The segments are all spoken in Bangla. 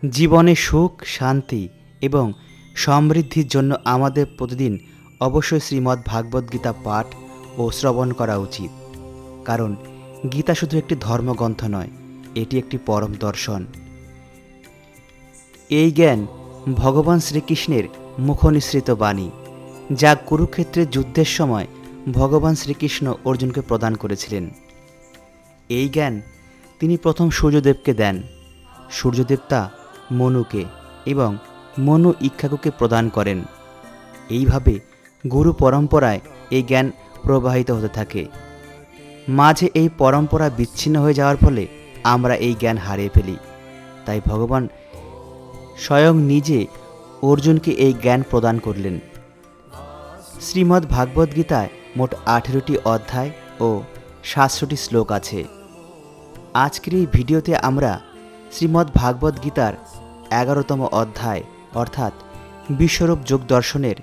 জীবনে সুখ, শান্তি এবং সমৃদ্ধির জন্য আমাদের প্রতিদিন অবশ্যই শ্রীমদ্ ভাগবত গীতা পাঠ ও শ্রবণ করা উচিত। কারণ গীতা শুধু একটি ধর্মগ্রন্থ নয়, এটি একটি পরম দর্শন। এই জ্ঞান ভগবান শ্রীকৃষ্ণের মুখনিসৃত বাণী, যা কুরুক্ষেত্রের যুদ্ধের সময় ভগবান শ্রীকৃষ্ণ অর্জুনকে প্রদান করেছিলেন। এই জ্ঞান তিনি প্রথম সূর্যদেবকে দেন, সূর্যদেব তা মনুকে এবং মনু ইক্ষ্বাকুকে প্রদান করেন। এইভাবে গুরু পরম্পরায় এই জ্ঞান প্রবাহিত হতে থাকে। মাঝে এই পরম্পরা বিচ্ছিন্ন হয়ে যাওয়ার ফলে আমরা এই জ্ঞান হারিয়ে ফেলি। তাই ভগবান স্বয়ং নিজে অর্জুনকে এই জ্ঞান প্রদান করলেন। শ্রীমদ্ ভাগবত গীতায় মোট 18টি অধ্যায় ও 700টি শ্লোক আছে। আজকের এই ভিডিওতে আমরা শ্রীমদ্ ভাগবত গীতার 11তম অধ্যায় অর্থাৎ বিশ্বরূপ যোগ দর্শনের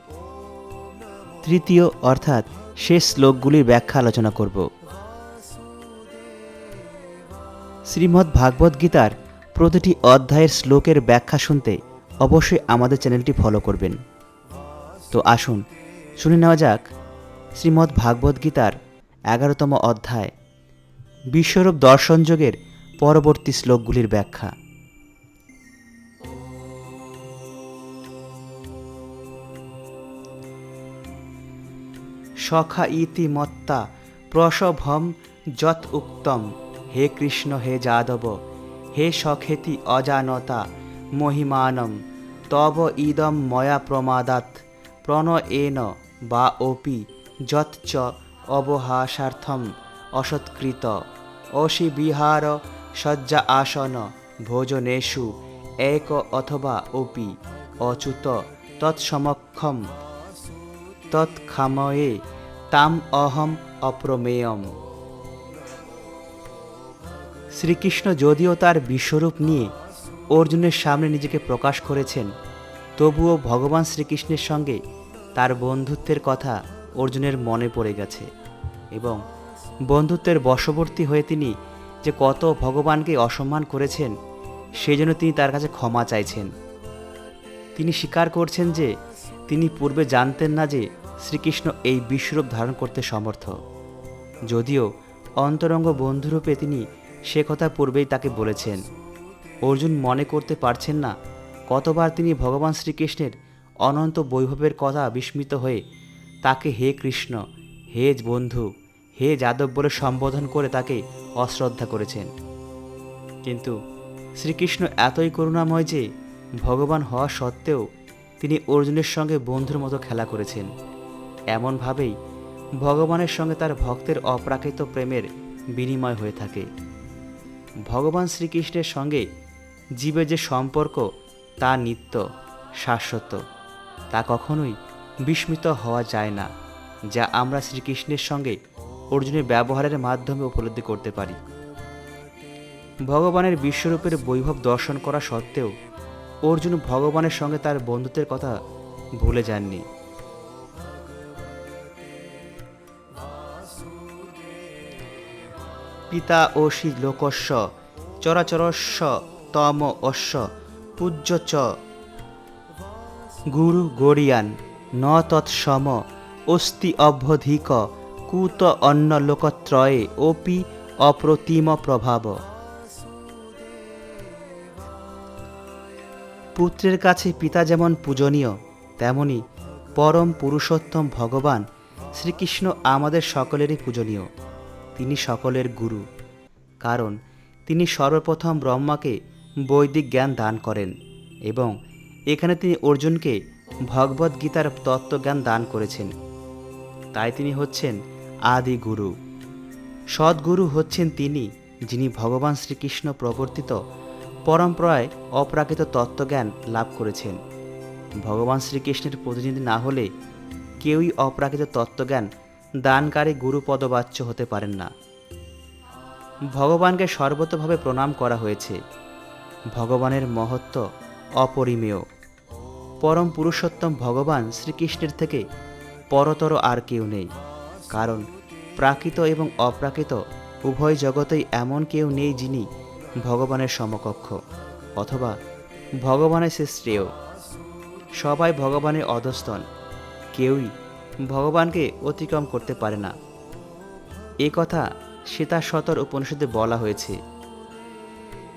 তৃতীয় অর্থাৎ শেষ শ্লোকগুলির ব্যাখ্যা আলোচনা করব। শ্রীমদ্ ভাগবত গীতার প্রতিটি অধ্যায়ের শ্লোকের ব্যাখ্যা শুনতে অবশ্যই আমাদের চ্যানেলটি ফলো করবেন। তো আসুন শুনে নেওয়া যাক শ্রীমদ্ ভাগবত গীতার 11তম অধ্যায় বিশ্বরূপ দর্শন যোগের পরবর্তী শ্লোকগুলির ব্যাখ্যা। সখা ইতি মত্তা প্রসভম যৎ উক্তম, হে কৃষ্ণ হে যাদব হে সখেতি অজানতা মহিমানম তব ইদম ময়া প্রমাদাত প্রণয়েন বা ওপি যৎ চ অবহাসার্থম অসৎকৃত অসি বিহার শয্যা আসন ভোজনেষু এক অথবা ওপি অচ্যুত তৎসমক্ষম তৎক্ষাময়ে তাম অহম অপ্রমেয়ম। শ্রীকৃষ্ণ যদিও তার বিশ্বরূপ নিয়ে অর্জুনের সামনে নিজেকে প্রকাশ করেছেন, তবুও ভগবান শ্রীকৃষ্ণের সঙ্গে তার বন্ধুত্বের কথা অর্জুনের মনে পড়ে গেছে এবং বন্ধুত্বের বশবর্তী হয়ে তিনি যে কত ভগবানকে অসম্মান করেছেন সেই জন্য তিনি তার কাছে ক্ষমা চাইছেন। তিনি স্বীকার করছেন যে তিনি পূর্বে জানতেন না যে শ্রীকৃষ্ণ এই বিশ্বরূপ ধারণ করতে সমর্থ, যদিও অন্তরঙ্গ বন্ধুরূপে তিনি সে কথা পূর্বেই তাকে বলেছেন। অর্জুন মনে করতে পারছেন না কতবার তিনি ভগবান শ্রীকৃষ্ণের অনন্ত বৈভবের কথা বিস্মিত হয়ে তাকে হে কৃষ্ণ, হে বন্ধু, হে যাদব বলে সম্বোধন করে তাকে অশ্রদ্ধা করেছেন। কিন্তু শ্রীকৃষ্ণ এতই করুণাময় যে ভগবান হওয়া সত্ত্বেও তিনি অর্জুনের সঙ্গে বন্ধুর মতো খেলা করেছেন। এমনভাবেই ভগবানের সঙ্গে তার ভক্তের অপ্রাকৃত প্রেমের বিনিময় হয়ে থাকে। ভগবান শ্রীকৃষ্ণের সঙ্গে জীবের যে সম্পর্ক তা নিত্য, শাশ্বত, তা কখনোই বিস্মিত হওয়া যায় না, যা আমরা শ্রীকৃষ্ণের সঙ্গে অর্জুনের ব্যবহারের মাধ্যমে উপলব্ধি করতে পারি। ভগবানের বিশ্বরূপের বৈভব দর্শন করা সত্ত্বেও অর্জুন ভগবানের সঙ্গে তার বন্ধুত্বের কথা ভুলে যাননি। পিতা অসি লোকস্য চরাচরস্য তম অশ্য পূজ্য চ গুরু গরিয়ান ন তৎসম অস্তি অভ্যধিক কুত অন্য লোকত্রয়ে অপি অপ্রতিম প্রভাব। পুত্রের কাছে পিতা যেমন পূজনীয়, তেমনি পরম পুরুষোত্তম ভগবান শ্রীকৃষ্ণ আমাদের সকলেরই পূজনীয়। তিনি সকলের গুরু, কারণ তিনি সর্বপ্রথম ব্রহ্মাকে বৈদিক জ্ঞান দান করেন এবং এখানে তিনি অর্জুনকে ভগবদ্ গীতার তত্ত্বজ্ঞান দান করেছেন। তাই তিনি হচ্ছেন আদি গুরু। সদ্গুরু হচ্ছেন তিনি যিনি ভগবান শ্রীকৃষ্ণ প্রবর্তিত পরম্পরায় অপ্রাকৃত তত্ত্বজ্ঞান লাভ করেছেন। ভগবান শ্রীকৃষ্ণের প্রতিনিধি না হলে কেউই অপ্রাকৃত তত্ত্বজ্ঞান দানকারী গুরুপদবাচ্য হতে পারেন না। ভগবানকে সর্বতোভাবে প্রণাম করা হয়েছে। ভগবানের মহত্ব অপরিমেয়। পরম পুরুষোত্তম ভগবান শ্রীকৃষ্ণের থেকে পরতর আর কেউ নেই, কারণ প্রাকৃত এবং অপ্রাকৃত উভয় জগতেই এমন কেউ নেই যিনি ভগবানের সমকক্ষ অথবা ভগবানের সে শ্রেয়। সবাই ভগবানের অধস্তন, কেউই ভগবানকে অতিক্রম করতে পারে না। এ কথা শ্বেতাশ্বতর উপনিষদে বলা হয়েছে।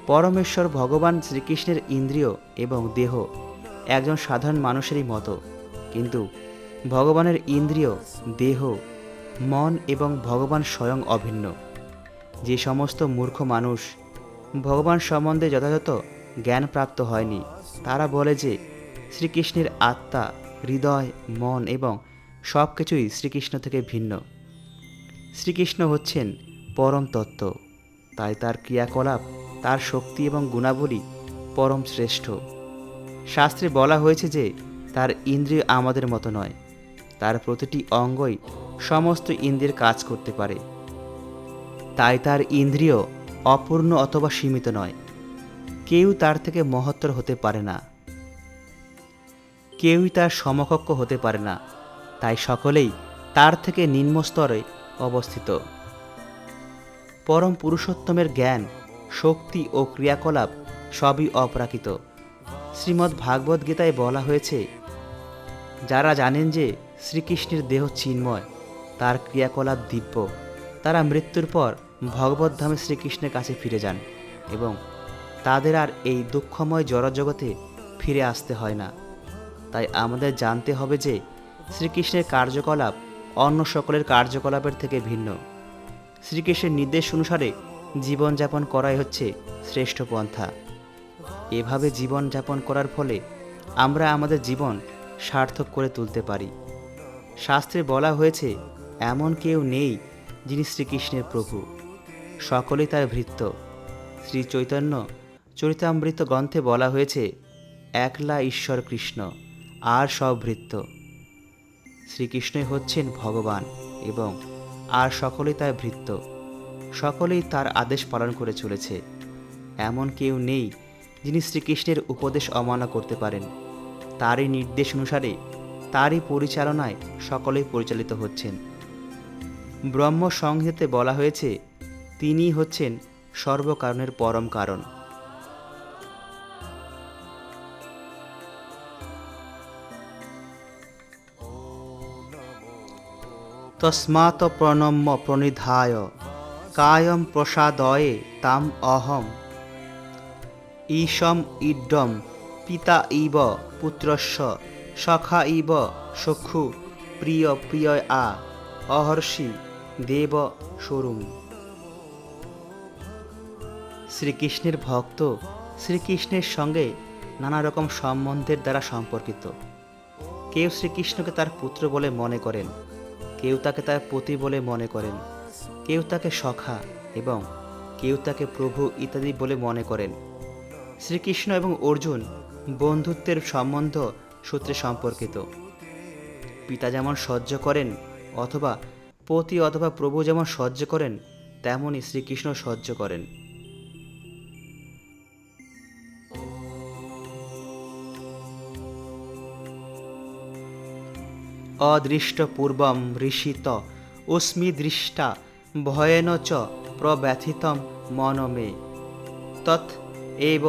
পরমেশ্বর ভগবান শ্রীকৃষ্ণের ইন্দ্রিয় এবং দেহ একজন সাধারণ মানুষেরই মতো, কিন্তু ভগবানের ইন্দ্রিয়, দেহ, মন এবং ভগবান স্বয়ং অভিন্ন। যে সমস্ত মূর্খ মানুষ ভগবান সম্বন্ধে যথাযথ জ্ঞান প্রাপ্ত হয়নি, তারা বলে যে শ্রীকৃষ্ণের আত্মা, হৃদয়, মন এবং সব কিছুই শ্রীকৃষ্ণ থেকে ভিন্ন। শ্রীকৃষ্ণ হচ্ছেন পরম তত্ত্ব, তাই তার ক্রিয়াকলাপ, তার শক্তি এবং গুণাবলী পরম শ্রেষ্ঠ। শাস্ত্রে বলা হয়েছে যে তার ইন্দ্রিয় আমাদের মতো নয়, তার প্রতিটি অঙ্গই সমস্ত ইন্দ্রিয়ের কাজ করতে পারে। তাই তার ইন্দ্রিয় অপূর্ণ অথবা সীমিত নয়। কেউ তার থেকে মহত্তর হতে পারে না, কেউই তার সমকক্ষ হতে পারে না। তাই সকলেই তার থেকে নিম্ন স্তরে অবস্থিত। পরম পুরুষোত্তমের জ্ঞান, শক্তি ও ক্রিয়াকলাপ সবই অপ্রাকৃত। শ্রীমদ্ ভাগবত গীতায় বলা হয়েছে, যারা জানেন যে শ্রীকৃষ্ণের দেহ চিন্ময়, তার ক্রিয়াকলাপ দিব্য, তারা মৃত্যুর পর ভগবদ্ধামে শ্রীকৃষ্ণের কাছে ফিরে যান এবং তাদের আর এই দুঃখময় জড়জগতে ফিরে আসতে হয় না। তাই আমাদের জানতে হবে যে শ্রীকৃষ্ণের কার্যকলাপ অন্য সকলের কার্যকলাপের থেকে ভিন্ন। শ্রীকৃষ্ণের নির্দেশ অনুসারে জীবনযাপন করাই হচ্ছে শ্রেষ্ঠ পন্থা। এভাবে জীবনযাপন করার ফলে আমরা আমাদের জীবন সার্থক করে তুলতে পারি। শাস্ত্রে বলা হয়েছে, এমন কেউ নেই যিনি শ্রীকৃষ্ণের প্রভু, সকলেই তার ভৃত্য। শ্রী চৈতন্য চরিতামৃত গ্রন্থে বলা হয়েছে, একলা ঈশ্বর কৃষ্ণ, আর সব ভৃত্য। শ্রীকৃষ্ণই হচ্ছেন ভগবান এবং আর সকলেই তার ভৃত্য। সকলেই তার আদেশ পালন করে চলেছে। এমন কেউ নেই যিনি শ্রীকৃষ্ণের উপদেশ অমান্য করতে পারেন। তারই নির্দেশ অনুসারে, তারই পরিচালনায় সকলেই পরিচালিত হচ্ছেন। ব্রহ্ম সংহিতে বলা হয়েছে, তিনিই হচ্ছেন সর্বকারণের পরম কারণ। তস্মাৎ প্রণম্য প্রণিধায় কায়ং প্রসাদয়ে তাম অহম ঈশম ইড্ডম পিতা ইব পুত্রস্য সখা ইব সখু প্রিয় প্রিয় আ অহর্ষি দেব স্বরূম। শ্রীকৃষ্ণের ভক্ত শ্রীকৃষ্ণের সঙ্গে নানা রকম সম্বন্ধের দ্বারা সম্পর্কিত। কেউ শ্রীকৃষ্ণকে তার পুত্র বলে মনে করেন, কেউ তাকে তার পতি বলে মনে করেন, কেউ তাকে সখা এবং কেউ তাকে প্রভু ইত্যাদি বলে মনে করেন। শ্রীকৃষ্ণ এবং অর্জুন বন্ধুত্বের সম্বন্ধ সূত্রে সম্পর্কিত। পিতা যেমন সহ্য করেন অথবা পতি অথবা প্রভু যেমন সহ্য করেন, তেমনই শ্রীকৃষ্ণ সহ্য করেন। অদৃষ্ট পূর্বম ঋষিত অস্মি দৃষ্টা ভয়েন চ প্রব্যথিতম মন মে তৎ এব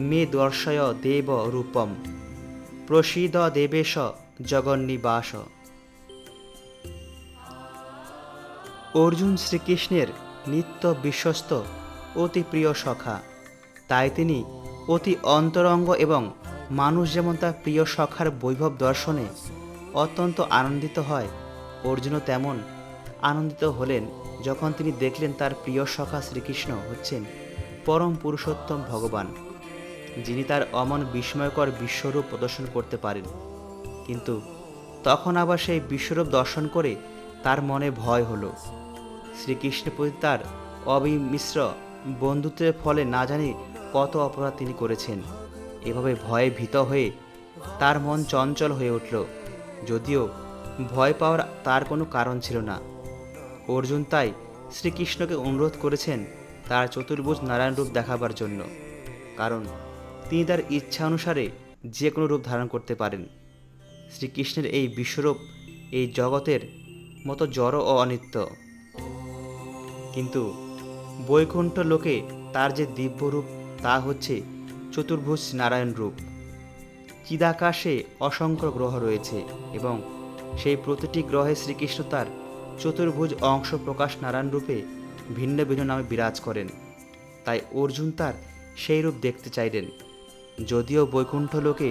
মে দর্শয় দেব রূপম প্রসীদ দেবেশ জগন্নিবাস। অর্জুন শ্রীকৃষ্ণের নিত্য বিশ্বস্ত অতি প্রিয় সখা। তাই তিনি অতি অন্তরঙ্গ এবং মানুষ যেমন তার প্রিয় সখার বৈভব দর্শনে অত্যন্ত আনন্দিত হয়, অর্জুনও তেমন আনন্দিত হলেন যখন তিনি দেখলেন তার প্রিয় সখা শ্রীকৃষ্ণ হচ্ছেন পরম পুরুষোত্তম ভগবান, যিনি তার অমন বিস্ময়কর বিশ্বরূপ প্রদর্শন করতে পারেন। কিন্তু তখন আবার সেই বিশ্বরূপ দর্শন করে তার মনে ভয় হলো। শ্রীকৃষ্ণের প্রতি তার অবিমিশ্র বন্ধুত্বের ফলে না জানি কত অপরাধ তিনি করেছেন। এভাবে ভয়ে ভীত হয়ে তার মন চঞ্চল হয়ে উঠল, যদিও ভয় পাওয়ার তার কোনো কারণ ছিল না। অর্জুন তাই শ্রীকৃষ্ণকে অনুরোধ করেছেন তার চতুর্ভুজ নারায়ণ রূপ দেখাবার জন্য, কারণ তিনি তার ইচ্ছা অনুসারে যে কোনো রূপ ধারণ করতে পারেন। শ্রীকৃষ্ণের এই বিশ্বরূপ এই জগতের মতো জড় ও অনিত্য, কিন্তু বৈকুণ্ঠ লোকে তার যে দিব্যরূপ তা হচ্ছে চতুর্ভুজ নারায়ণ রূপ। চিদাকাশে অসংখ্য গ্রহ রয়েছে এবং সেই প্রতিটি গ্রহে শ্রীকৃষ্ণ তার চতুর্ভুজ অংশ প্রকাশ নারায়ণ রূপে ভিন্ন ভিন্ন নামে বিরাজ করেন। তাই অর্জুন তার সেই রূপ দেখতে চাইলেন। যদিও বৈকুণ্ঠ লোকে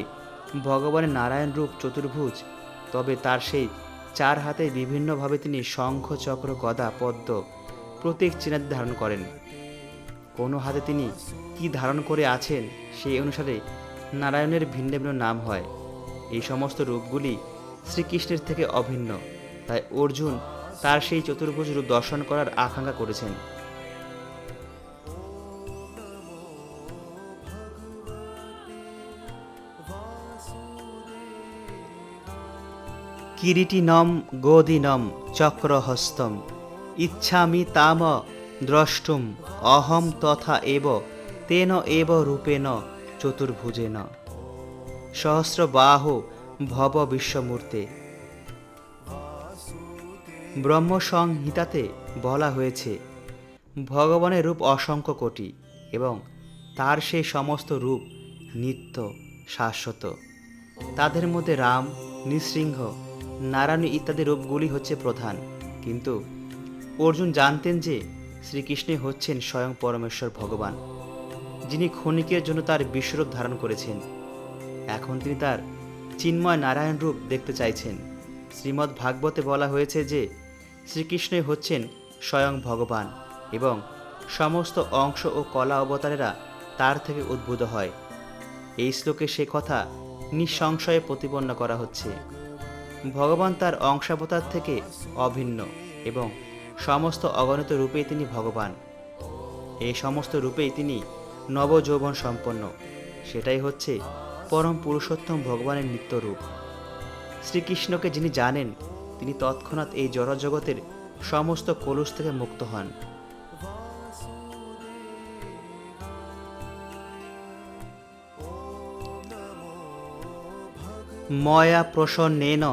ভগবানের নারায়ণ রূপ চতুর্ভুজ, তবে তার সেই চার হাতে বিভিন্নভাবে তিনি শঙ্খ, চক্র, গদা, পদ্ম প্রতীক চিহ্ন ধারণ করেন। কোনো হাতে তিনি কি ধারণ করে আছেন সেই অনুসারে নারায়ণের ভিন্ন ভিন্ন নাম হয়। এই সমস্ত রূপগুলি শ্রীকৃষ্ণের থেকে অভিন্ন, তাই অর্জুন তার সেই চতুর্ভুজ রূপ দর্শন করার আকাঙ্ক্ষা করেছেন। কিরীটিনম গোদিনম চক্রহস্তম ইচ্ছামি তাম দ্রষ্টুম অহম তথা এব তেন এব রূপেণ চতুর্ভুজেন সহস্রবাহু ভব বিশ্বমূর্তে। ব্রহ্মসংহিতাতে বলা হয়েছে, ভগবানের রূপ অসংখ্য কোটি এবং তার সেই সমস্ত রূপ নিত্য শাশ্বত। তাদের মধ্যে রাম, নৃসিংহ, নারায়ণ ইত্যাদি রূপগুলি হচ্ছে প্রধান। কিন্তু অর্জুন জানতেন যে শ্রীকৃষ্ণই হচ্ছেন স্বয়ং পরমেশ্বর ভগবান, যিনি ক্ষণিকের জন্য তার বিশ্বরূপ ধারণ করেছেন। এখন তিনি তার চিন্ময় নারায়ণ রূপ দেখতে চাইছেন। শ্রীমদ্ ভাগবতে বলা হয়েছে যে শ্রীকৃষ্ণই হচ্ছেন স্বয়ং ভগবান এবং সমস্ত অংশ ও কলা অবতারেরা তার থেকে উদ্ভূত হয়। এই শ্লোকে সে কথা নিঃসংশয়ে প্রতিপন্ন করা হচ্ছে। ভগবান তার অংশাবতার থেকে অভিন্ন এবং সমস্ত অগণিত রূপেই তিনি ভগবান। এই সমস্ত রূপেই তিনি নবযৌবন সম্পন্ন। সেটাই হচ্ছে পরম পুরুষোত্তম ভগবানের নিত্য রূপ। শ্রীকৃষ্ণকে যিনি জানেন, তিনি তৎক্ষণাৎ এই জড়জগতের সমস্ত কলুষ থেকে মুক্ত হন। ময়া প্রসন্নেন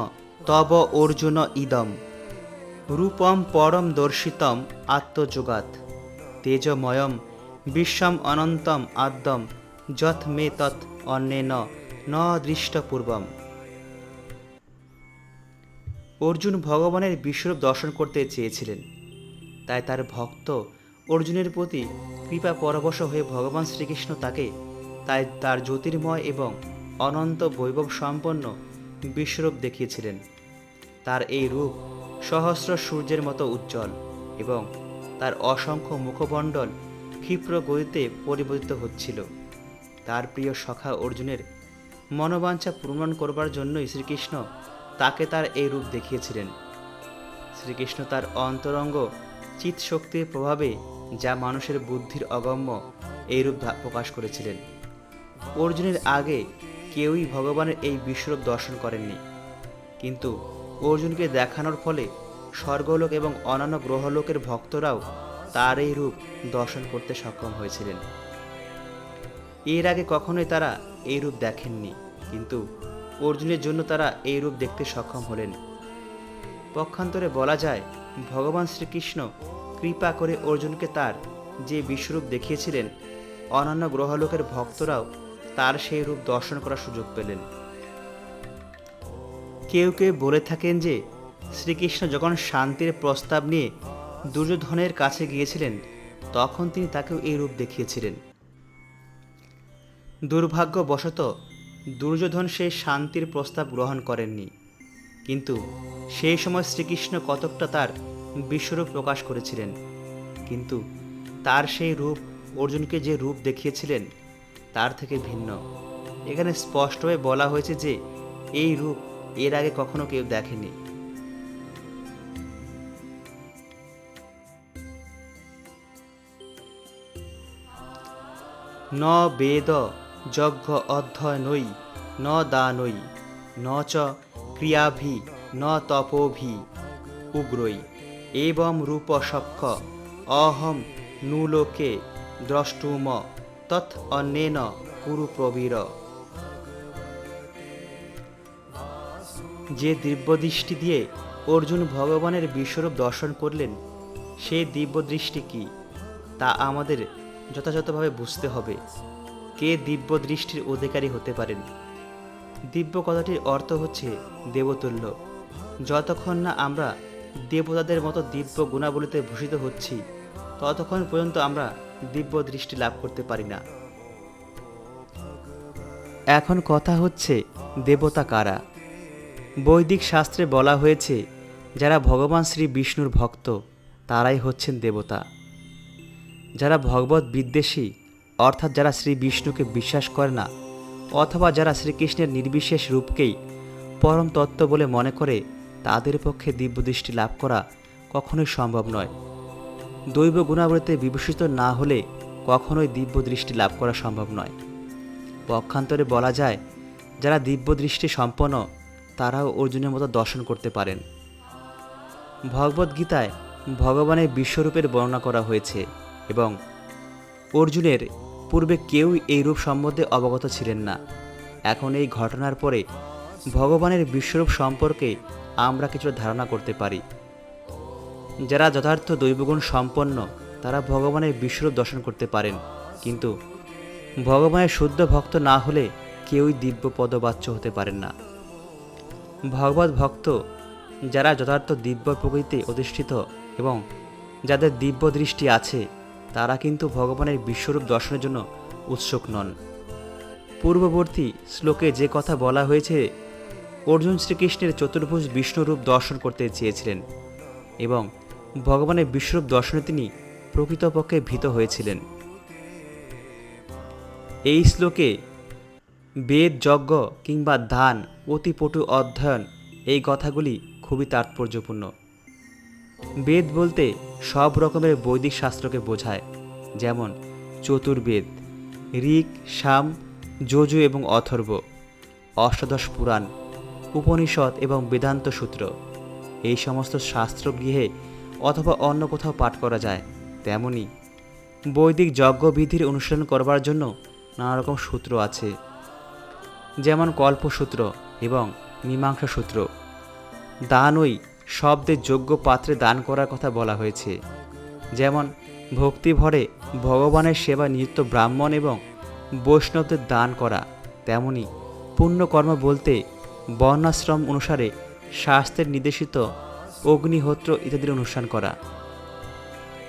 তব অর্জুন ইদম রূপম পরম দর্শিতম আত্মযোগাৎ তেজময়ম বিশ্বম অনন্তম আদ্যম যথ মে তৎ অন্যেন ন দৃষ্টপূর্বম। অর্জুন ভগবানের বিশ্বরূপ দর্শন করতে চেয়েছিলেন। তাই তার ভক্ত অর্জুনের প্রতি কৃপা পরবশ হয়ে ভগবান শ্রীকৃষ্ণ তার জ্যোতির্ময় এবং অনন্ত বৈভব সম্পন্ন বিশ্বরূপ দেখিয়েছিলেন। তার এই রূপ সহস্র সূর্যের মতো উজ্জ্বল এবং তার অসংখ্য মুখমণ্ডল ক্ষিপ্র গতিতে পরিবর্তিত হচ্ছিল। তার প্রিয় সখা অর্জুনের মনোবাঞ্ছা পূরণ করবার জন্যই শ্রীকৃষ্ণ তাকে তার এই রূপ দেখিয়েছিলেন। শ্রীকৃষ্ণ তার অন্তরঙ্গ চিৎশক্তির প্রভাবে, যা মানুষের বুদ্ধির অগম্য, এই রূপ প্রকাশ করেছিলেন। অর্জুনের আগে কেউই ভগবানের এই বিশ্বরূপ দর্শন করেননি, কিন্তু অর্জুনকে দেখানোর ফলে স্বর্গলোক এবং অন্যান্য গ্রহলোকের ভক্তরাও তার এই রূপ দর্শন করতে সক্ষম হয়েছিলেন। এর আগে কখনোই তারা এই রূপ দেখেননি, কিন্তু অর্জুনের জন্য তারা এই রূপ দেখতে সক্ষম হলেন। পক্ষান্তরে বলা যায়, ভগবান শ্রীকৃষ্ণ কৃপা করে অর্জুনকে তার যে বিশ্বরূপ দেখিয়েছিলেন, অন্যান্য গ্রহলোকের ভক্তরাও তার সেই রূপ দর্শন করার সুযোগ পেলেন। কেউ কেউ বলে থাকেন যে শ্রীকৃষ্ণ যখন শান্তির প্রস্তাব নিয়ে দুর্যোধনের কাছে গিয়েছিলেন, তখন তিনি তাকেও এই রূপ দেখিয়েছিলেন। দুর্ভাগ্যবশত দুর্যোধন সেই শান্তির প্রস্তাব গ্রহণ করেননি, কিন্তু সেই সময় শ্রীকৃষ্ণ কতকটা তার বিশ্বরূপ প্রকাশ করেছিলেন। কিন্তু তার সেই রূপ অর্জুনকে যে রূপ দেখিয়েছিলেন তার থেকে ভিন্ন। এখানে স্পষ্টভাবে বলা হয়েছে যে এই রূপ এর আগে কখনো কেউ দেখেনি। ন বেদ যজ্ঞ অধ্যয়নৈ ন দানৈ ন চ ক্রিয়াভি ন তপোভি উগ্রৈ এবং রূপ সক্ষ অহম নুলোকে দ্রষ্টুম তৎ অন্যেন কুরু প্রবীর। যে দিব্যদৃষ্টি দিয়ে অর্জুন ভগবানের বিশ্বরূপ দর্শন করলেন, সেই দিব্যদৃষ্টি কি তা আমাদের যথাযথভাবে বুঝতে হবে। কে দিব্য দৃষ্টির অধিকারী হতে পারেন। দিব্য কথাটির অর্থ হচ্ছে দেবতুল্য। যতক্ষণ না আমরা দেবতাদের মতো দিব্য গুণাবলীতে ভূষিত হচ্ছি, ততক্ষণ পর্যন্ত আমরা দিব্য দৃষ্টি লাভ করতে পারি না। এখন কথা হচ্ছে, দেবতা কারা? বৈদিক শাস্ত্রে বলা হয়েছে, যারা ভগবান শ্রী বিষ্ণুর ভক্ত তারাই হচ্ছেন দেবতা। যারা ভগবত বিদ্বেষী, অর্থাৎ যারা শ্রী বিষ্ণুকে বিশ্বাস করে না, অথবা যারা শ্রীকৃষ্ণের নির্বিশেষ রূপকেই পরম তত্ত্ব বলে মনে করে, তাদের পক্ষে দিব্যদৃষ্টি লাভ করা কখনোই সম্ভব নয়। দৈব গুণাবলীতে বিভূষিত না হলে কখনোই দিব্য দৃষ্টি লাভ করা সম্ভব নয়। পক্ষান্তরে বলা যায়, যারা দিব্য দৃষ্টি সম্পন্ন তারাও অর্জুনের মতো দর্শন করতে পারেন। ভগবদ্গীতায় ভগবানের বিশ্বরূপের বর্ণনা করা হয়েছে এবং অর্জুনের পূর্বে কেউই এই রূপ সম্বন্ধে অবগত ছিলেন না। এখন এই ঘটনার পরে ভগবানের বিশ্বরূপ সম্পর্কে আমরা কিছু ধারণা করতে পারি। যারা যথার্থ দৈবগুণ সম্পন্ন তারা ভগবানের বিশ্বরূপ দর্শন করতে পারেন, কিন্তু ভগবানের শুদ্ধ ভক্ত না হলে কেউই দিব্য পদবাচ্য হতে পারেন না। ভগবত ভক্ত যারা যথার্থ দিব্য প্রকৃতিতে অধিষ্ঠিত এবং যাদের দিব্য দৃষ্টি আছে, তারা কিন্তু ভগবানের বিশ্বরূপ দর্শনের জন্য উৎসুক নন। পূর্ববর্তী শ্লোকে যে কথা বলা হয়েছে, অর্জুন শ্রীকৃষ্ণের চতুর্ভুজ বিষ্ণুরূপ দর্শন করতে চেয়েছিলেন এবং ভগবানের বিশ্বরূপ দর্শনে তিনি প্রকৃতপক্ষে ভীত হয়েছিলেন। এই শ্লোকে বেদ, যজ্ঞ কিংবা দান, অতিপটু অধ্যয়ন, এই কথাগুলি খুবই তাৎপর্যপূর্ণ। বেদ বলতে সব রকমের বৈদিক শাস্ত্রকে বোঝায়, যেমন চতুর্বেদ, ঋক, সাম, যজু এবং অথর্ব, অষ্টাদশ পুরাণ, উপনিষদ এবং বেদান্ত সূত্র। এই সমস্ত শাস্ত্র গৃহে অথবা অন্য কোথাও পাঠ করা যায়। তেমনি বৈদিক যজ্ঞবিধির অনুসরণ করবার জন্য নানা রকম সূত্র আছে, যেমন কল্পসূত্র এবং মীমাংসা সূত্র। দানই শব্দে যোগ্য পাত্রে দান করার কথা বলা হয়েছে, যেমন ভক্তিভরে ভগবানের সেবা নিযুক্ত ব্রাহ্মণ এবং বৈষ্ণবদের দান করা। তেমনি পুণ্যকর্ম বলতে বর্ণাশ্রম অনুসারে শাস্ত্রের নির্দেশিত অগ্নিহোত্র ইত্যাদির অনুষ্ঠান করা।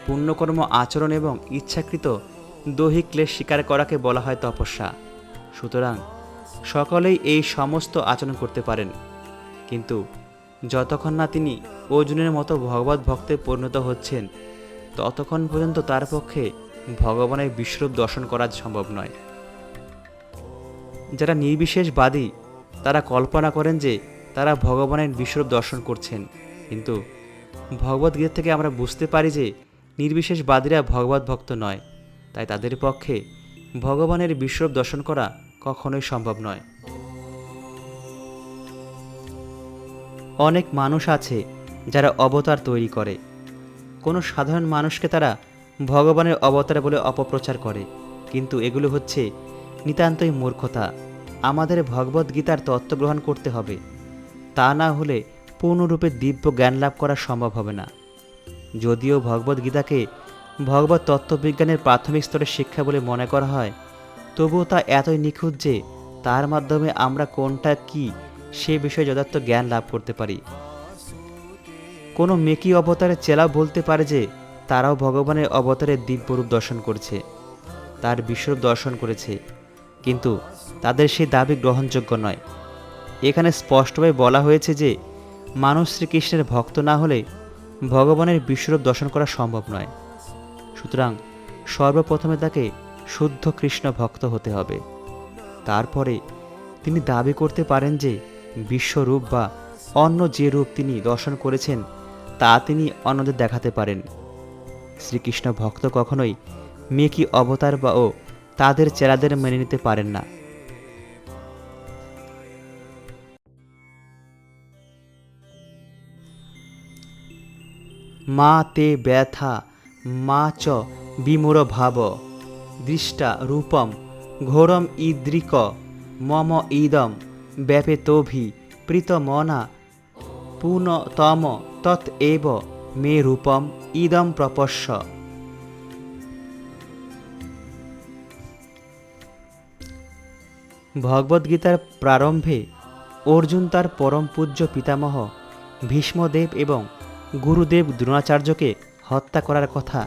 পুণ্যকর্ম আচরণ এবং ইচ্ছাকৃত দৈহিক ক্লেশ স্বীকার করাকে বলা হয় তপস্যা। সুতরাং সকলেই এই সমস্ত আচরণ করতে পারেন, কিন্তু যতক্ষণ না তিনি অর্জুনের মতো ভগবত ভক্তে পরিণত হচ্ছেন, ততক্ষণ পর্যন্ত তার পক্ষে ভগবানের বিশ্বরূপ দর্শন করা সম্ভব নয়। যারা নির্বিশেষবাদী তারা কল্পনা করেন যে তারা ভগবানের বিশ্বরূপ দর্শন করছেন, কিন্তু ভগবদ্গীতা থেকে আমরা বুঝতে পারি যে নির্বিশেষবাদীরা ভগবত ভক্ত নয়, তাই তাদের পক্ষে ভগবানের বিশ্বরূপ দর্শন করা কখনোই সম্ভব নয়। অনেক মানুষ আছে যারা অবতার তৈরি করে। কোনো সাধারণ মানুষকে তারা ভগবানের অবতার বলে অপপ্রচার করে, কিন্তু এগুলো হচ্ছে নিতান্তই মূর্খতা। আমাদের ভগবদ্গীতার তত্ত্ব গ্রহণ করতে হবে, তা না হলে পূর্ণরূপে দিব্য জ্ঞান লাভ করা সম্ভব হবে না। যদিও ভগবদ্গীতাকে ভগবত তত্ত্ববিজ্ঞানের প্রাথমিক স্তরের শিক্ষা বলে মনে করা হয়, তবুও তা এতই নিখুঁত যে তার মাধ্যমে আমরা কোনটা কি সে বিষয়ে যথার্থ জ্ঞান লাভ করতে পারি। কোনো মেকি অবতারের চেলাও বলতে পারে যে তারাও ভগবানের অবতারের দিব্যরূপ দর্শন করেছে, তার বিশ্বরূপ দর্শন করেছে, কিন্তু তাদের সেই দাবি গ্রহণযোগ্য নয়। এখানে স্পষ্টভাবে বলা হয়েছে যে মানুষ শ্রীকৃষ্ণের ভক্ত না হলে ভগবানের বিশ্বরূপ দর্শন করা সম্ভব নয়। সুতরাং সর্বপ্রথমে তাকে শুদ্ধ কৃষ্ণ ভক্ত হতে হবে। তারপরে তিনি দাবি করতে পারেন যে বিশ্বরূপ বা অন্য যে রূপ তিনি দর্শন করেছেন তা তিনি অন্যদের দেখাতে পারেন। শ্রীকৃষ্ণ ভক্ত কখনোই মেকি অবতার বা ও তাদের চেলাদের মেনে নিতে পারেন না। মা তে ব্যথা মা চ বিমূঢ় ভাব দৃষ্টা রূপম ঘোরম ঈদৃক মম ইদম ব্যাপেতোভি প্রীতমনা পুনতম তৎ এব মে রূপম ইদম প্রপশ্য। ভগবদ্গীতার প্রারম্ভে অর্জুন তার পরম পূজ্য পিতামহ ভীষ্মদেব এবং গুরুদেব দ্রোণাচার্যকে হত্যা করার কথা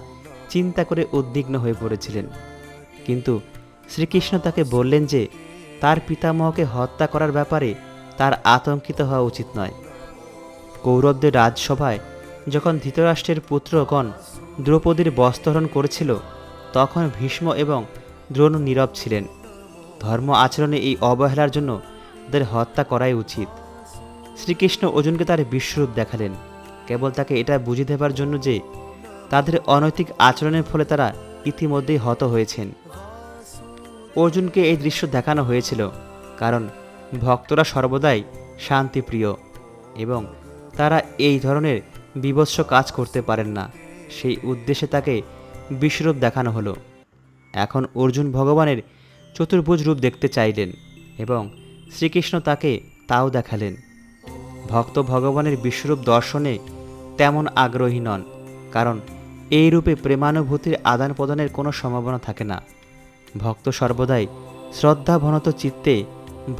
চিন্তা করে উদ্বিগ্ন হয়ে পড়েছিলেন। কিন্তু শ্রীকৃষ্ণ তাকে বললেন যে তার পিতামহকে হত্যা করার ব্যাপারে তার আতঙ্কিত হওয়া উচিত নয়। কৌরবদের রাজসভায় যখন ধৃতরাষ্ট্রের পুত্রগণ দ্রৌপদীর বস্ত্রহরণ করেছিল, তখন ভীষ্ম এবং দ্রোণ নীরব ছিলেন। ধর্ম আচরণে এই অবহেলার জন্য তাদের হত্যা করাই উচিত। শ্রীকৃষ্ণ অর্জুনকে তার বিশ্বরূপ দেখালেন, কেবল তাকে এটা বুঝিয়ে দেবার জন্য যে তাদের অনৈতিক আচরণের ফলে তারা ইতিমধ্যেই হত হয়েছেন। অর্জুনকে এই দৃশ্য দেখানো হয়েছিল কারণ ভক্তরা সর্বদাই শান্তিপ্রিয় এবং তারা এই ধরনের বীভৎস কাজ করতে পারেন না। সেই উদ্দেশ্যে তাকে বিশ্বরূপ দেখানো হলো। এখন অর্জুন ভগবানের চতুর্ভুজ রূপ দেখতে চাইলেন এবং শ্রীকৃষ্ণ তাকে তাও দেখালেন। ভক্ত ভগবানের বিশ্বরূপ দর্শনে তেমন আগ্রহী নন, কারণ এই রূপে প্রেমানুভূতির আদান প্রদানের কোনো সম্ভাবনা থাকে না। ভক্ত সর্বদাই শ্রদ্ধাভনত চিত্তে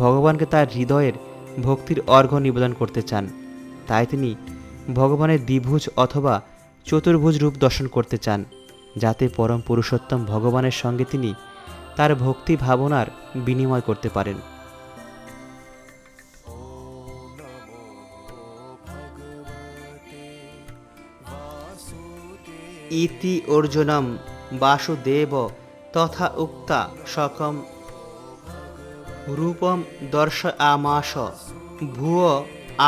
ভগবানকে তার হৃদয়ের ভক্তির অর্ঘ্য নিবেদন করতে চান। তাই তিনি ভগবানের দ্বিভুজ অথবা চতুর্ভুজ রূপ দর্শন করতে চান, যাতে পরম পুরুষোত্তম ভগবানের সঙ্গে তিনি তার ভক্তি ভাবনার বিনিময় করতে পারেন। ইতি অর্জুনম বাসুদেব তথা উক্তা সকম রূপম দর্শয়ামাস ভুয়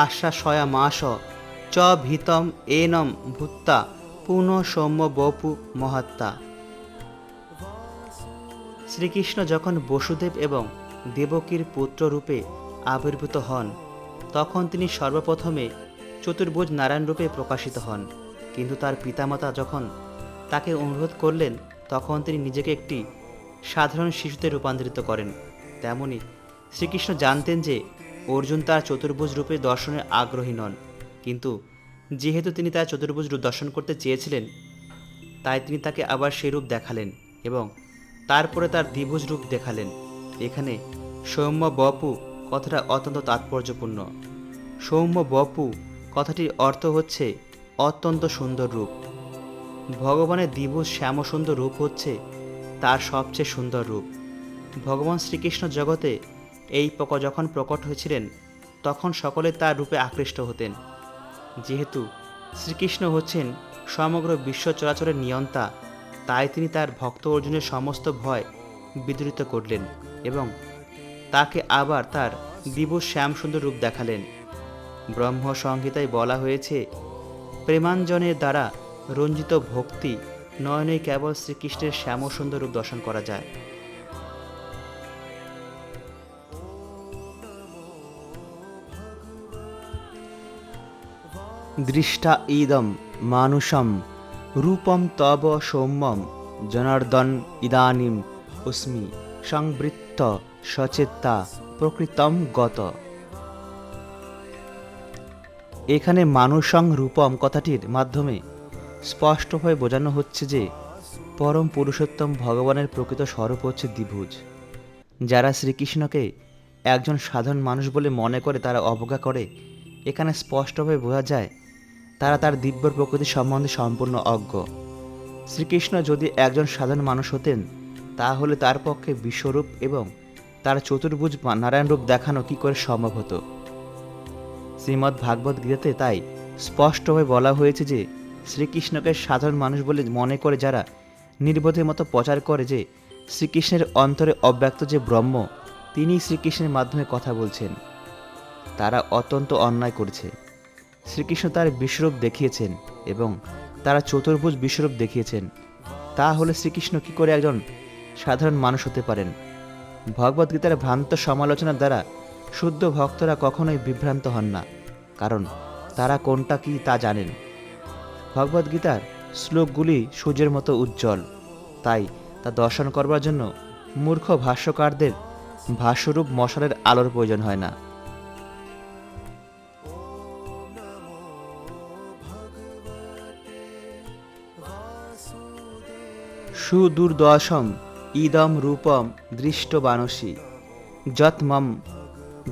আশ্বাসয়ামাস চ ভীতম এনম ভূত্তা পুনঃ সৌম্য বপু মহাত্মা। শ্রীকৃষ্ণ যখন বসুদেব এবং দেবকীর পুত্র রূপে আবির্ভূত হন, তখন তিনি সর্বপ্রথমে চতুর্ভুজ নারায়ণ রূপে প্রকাশিত হন। কিন্তু তার পিতামাতা যখন তাকে অনুরোধ করলেন, তখন তিনি নিজেকে একটি সাধারণ শিশুতে রূপান্তরিত করেন। তেমনি শ্রীকৃষ্ণ জানতেন যে অর্জুন তার চতুর্ভুজ রূপে দর্শনে আগ্রহী নন, কিন্তু যেহেতু তিনি তার চতুর্ভুজ রূপ দর্শন করতে চেয়েছিলেন, তাই তিনি তাকে আবার সেই রূপ দেখালেন এবং তারপরে তার দ্বিভুজ রূপ দেখালেন। এখানে সৌম্য বপু কথাটা অত্যন্ত তাৎপর্যপূর্ণ। সৌম্য বপু কথাটির অর্থ হচ্ছে অত্যন্ত সুন্দর রূপ। ভগবানের দ্বিভুজ শ্যামসুন্দর রূপ হচ্ছে তার সবচেয়ে সুন্দর রূপ। ভগবান শ্রীকৃষ্ণ জগতে এই যখন প্রকট হয়েছিলেন, তখন সকলে তার রূপে আকৃষ্ট হতেন। যেহেতু শ্রীকৃষ্ণ হচ্ছেন সমগ্র বিশ্ব চরাচরের নিয়ন্তা, তাই তিনি তার ভক্ত অর্জুনের সমস্ত ভয় বিদূরিত করলেন এবং তাকে আবার তার দ্বিভুজ শ্যামসুন্দর রূপ দেখালেন। ব্রহ্ম সংহিতায় বলা হয়েছে, প্রেমাঞ্জনের দ্বারা রঞ্জিত ভক্তি নয়নেই কেবল শ্রীকৃষ্ণের শ্যামসুন্দর রূপ দর্শন করা যায়। দৃষ্টা ইদম মানুষম রূপম তব সৌম্যম জনার্দন ইদানিম উস্মি সংবৃত্ত সচেতা প্রকৃতম গত। এখানে মানুষং রূপম কথাটির মাধ্যমে স্পষ্টভাবে বোঝানো হচ্ছে যে পরম পুরুষোত্তম ভগবানের প্রকৃত স্বরূপ হচ্ছে দ্বিভুজ। যারা শ্রীকৃষ্ণকে একজন সাধারণ মানুষ বলে মনে করে তারা অবজ্ঞা করে। এখানে স্পষ্টভাবে বোঝা যায় তারা তার দিব্য প্রকৃতি সম্বন্ধে সম্পূর্ণ অজ্ঞ। শ্রীকৃষ্ণ যদি একজন সাধারণ মানুষ হতেন, তাহলে তার পক্ষে বিশ্বরূপ এবং তার চতুর্ভুজ নারায়ণ রূপ দেখানো কী করে সম্ভব হতো। শ্রীমদ্ ভাগবত গীতাতে তাই স্পষ্টভাবে বলা হয়েছে যে শ্রীকৃষ্ণকে সাধারণ মানুষ বলে মনে করে যারা নির্বোধের মতো প্রচার করে যে শ্রীকৃষ্ণের অন্তরে অব্যক্ত যে ব্রহ্ম, তিনি শ্রীকৃষ্ণের মাধ্যমে কথা বলছেন, তারা অত্যন্ত অন্যায় করেছে। শ্রীকৃষ্ণ তার বিশ্বরূপ দেখিয়েছেন এবং তারা চতুর্ভুজ বিশ্বরূপ দেখিয়েছেন। তাহলে শ্রীকৃষ্ণ কী করে একজন সাধারণ মানুষ হতে পারেন? ভগবদ্গীতার ভ্রান্ত সমালোচনার দ্বারা শুদ্ধ ভক্তরা কখনোই বিভ্রান্ত হন না, কারণ তারা কোনটা কি তা জানেন। ভগবদ্গীতার শ্লোকগুলি সূর্যের মতো উজ্জ্বল, তাই তা দর্শন করবার জন্য মূর্খ ভাষ্যকারদের ভাষ্যরূপ মশালের আলোর প্রয়োজন হয় না। সুদূর্দশম ইদম রূপম দৃষ্টবানসি যৎ মম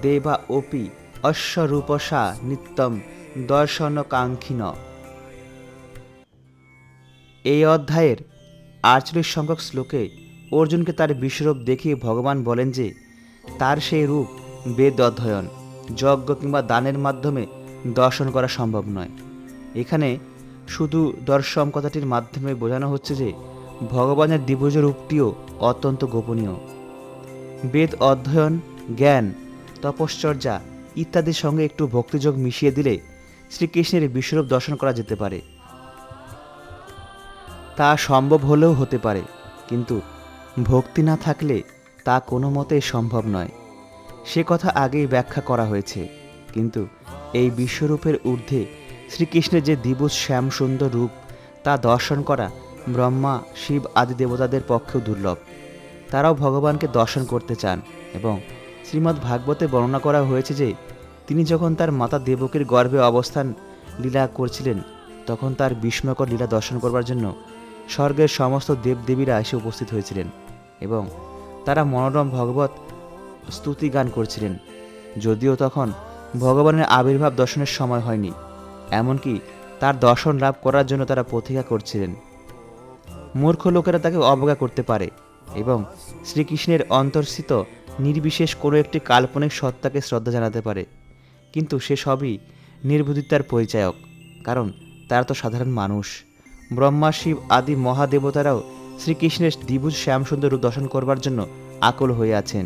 দেবা অপি অশ্বরূপসা নিত্যম দর্শনকাঙ্ক্ষিন। এই অধ্যায়ের 48 সংখ্যক শ্লোকে অর্জুনকে তার বিশ্বরূপ দেখিয়ে ভগবান বলেন যে তার সেই রূপ বেদ অধ্যয়ন, যজ্ঞ কিংবা দানের মাধ্যমে দর্শন করা সম্ভব নয়। এখানে শুধু দর্শন কথাটির মাধ্যমে বোঝানো হচ্ছে যে ভগবানের দিব্য রূপটিও অত্যন্ত গোপনীয়। বেদ অধ্যয়ন, জ্ঞান, তপশ্চর্যা ইত্যাদির সঙ্গে একটু ভক্তিযোগ মিশিয়ে দিলে শ্রীকৃষ্ণের বিশ্বরূপ দর্শন করা যেতে পারে। তা সম্ভব হলেও হতে পারে, কিন্তু ভক্তি না থাকলে তা কোনো মতেই সম্ভব নয়। সে কথা আগেই ব্যাখ্যা করা হয়েছে। কিন্তু এই বিশ্বরূপের ঊর্ধ্বে শ্রীকৃষ্ণের যে দ্বিভুজ শ্যাম সুন্দর রূপ, তা দর্শন করা ব্রহ্মা, শিব আদি দেবতাদের পক্ষেও দুর্লভ। তারাও ভগবানকে দর্শন করতে চান এবং শ্রীমদ্ ভাগবতে বর্ণনা করা হয়েছে যে তিনি যখন তার মাতা দেবকীর গর্ভে অবস্থান লীলা করছিলেন, তখন তার বিস্ময়কর লীলা দর্শন করবার জন্য স্বর্গের সমস্ত দেবদেবীরা এসে উপস্থিত হয়েছিলেন এবং তারা মনোরম ভগবত স্তুতি গান করছিলেন। যদিও তখন ভগবানের আবির্ভাব দর্শনের সময় হয়নি, এমনকি তার দর্শন লাভ করার জন্য তারা প্রতীক্ষা করছিলেন। মূর্খ লোকেরা তাকে অবজ্ঞা করতে পারে এবং শ্রীকৃষ্ণের অন্তর্স্থিত নির্বিশেষ কোনো একটি কাল্পনিক সত্তাকে শ্রদ্ধা জানাতে পারে, কিন্তু সে সবই নির্বুদ্ধিতার পরিচায়ক, কারণ তারা তো সাধারণ মানুষ। ব্রহ্মা, শিব আদি মহাদেবতারাও শ্রীকৃষ্ণের দ্বিভুজ শ্যামসুন্দর রূপ দর্শন করবার জন্য আকুল হয়ে আছেন।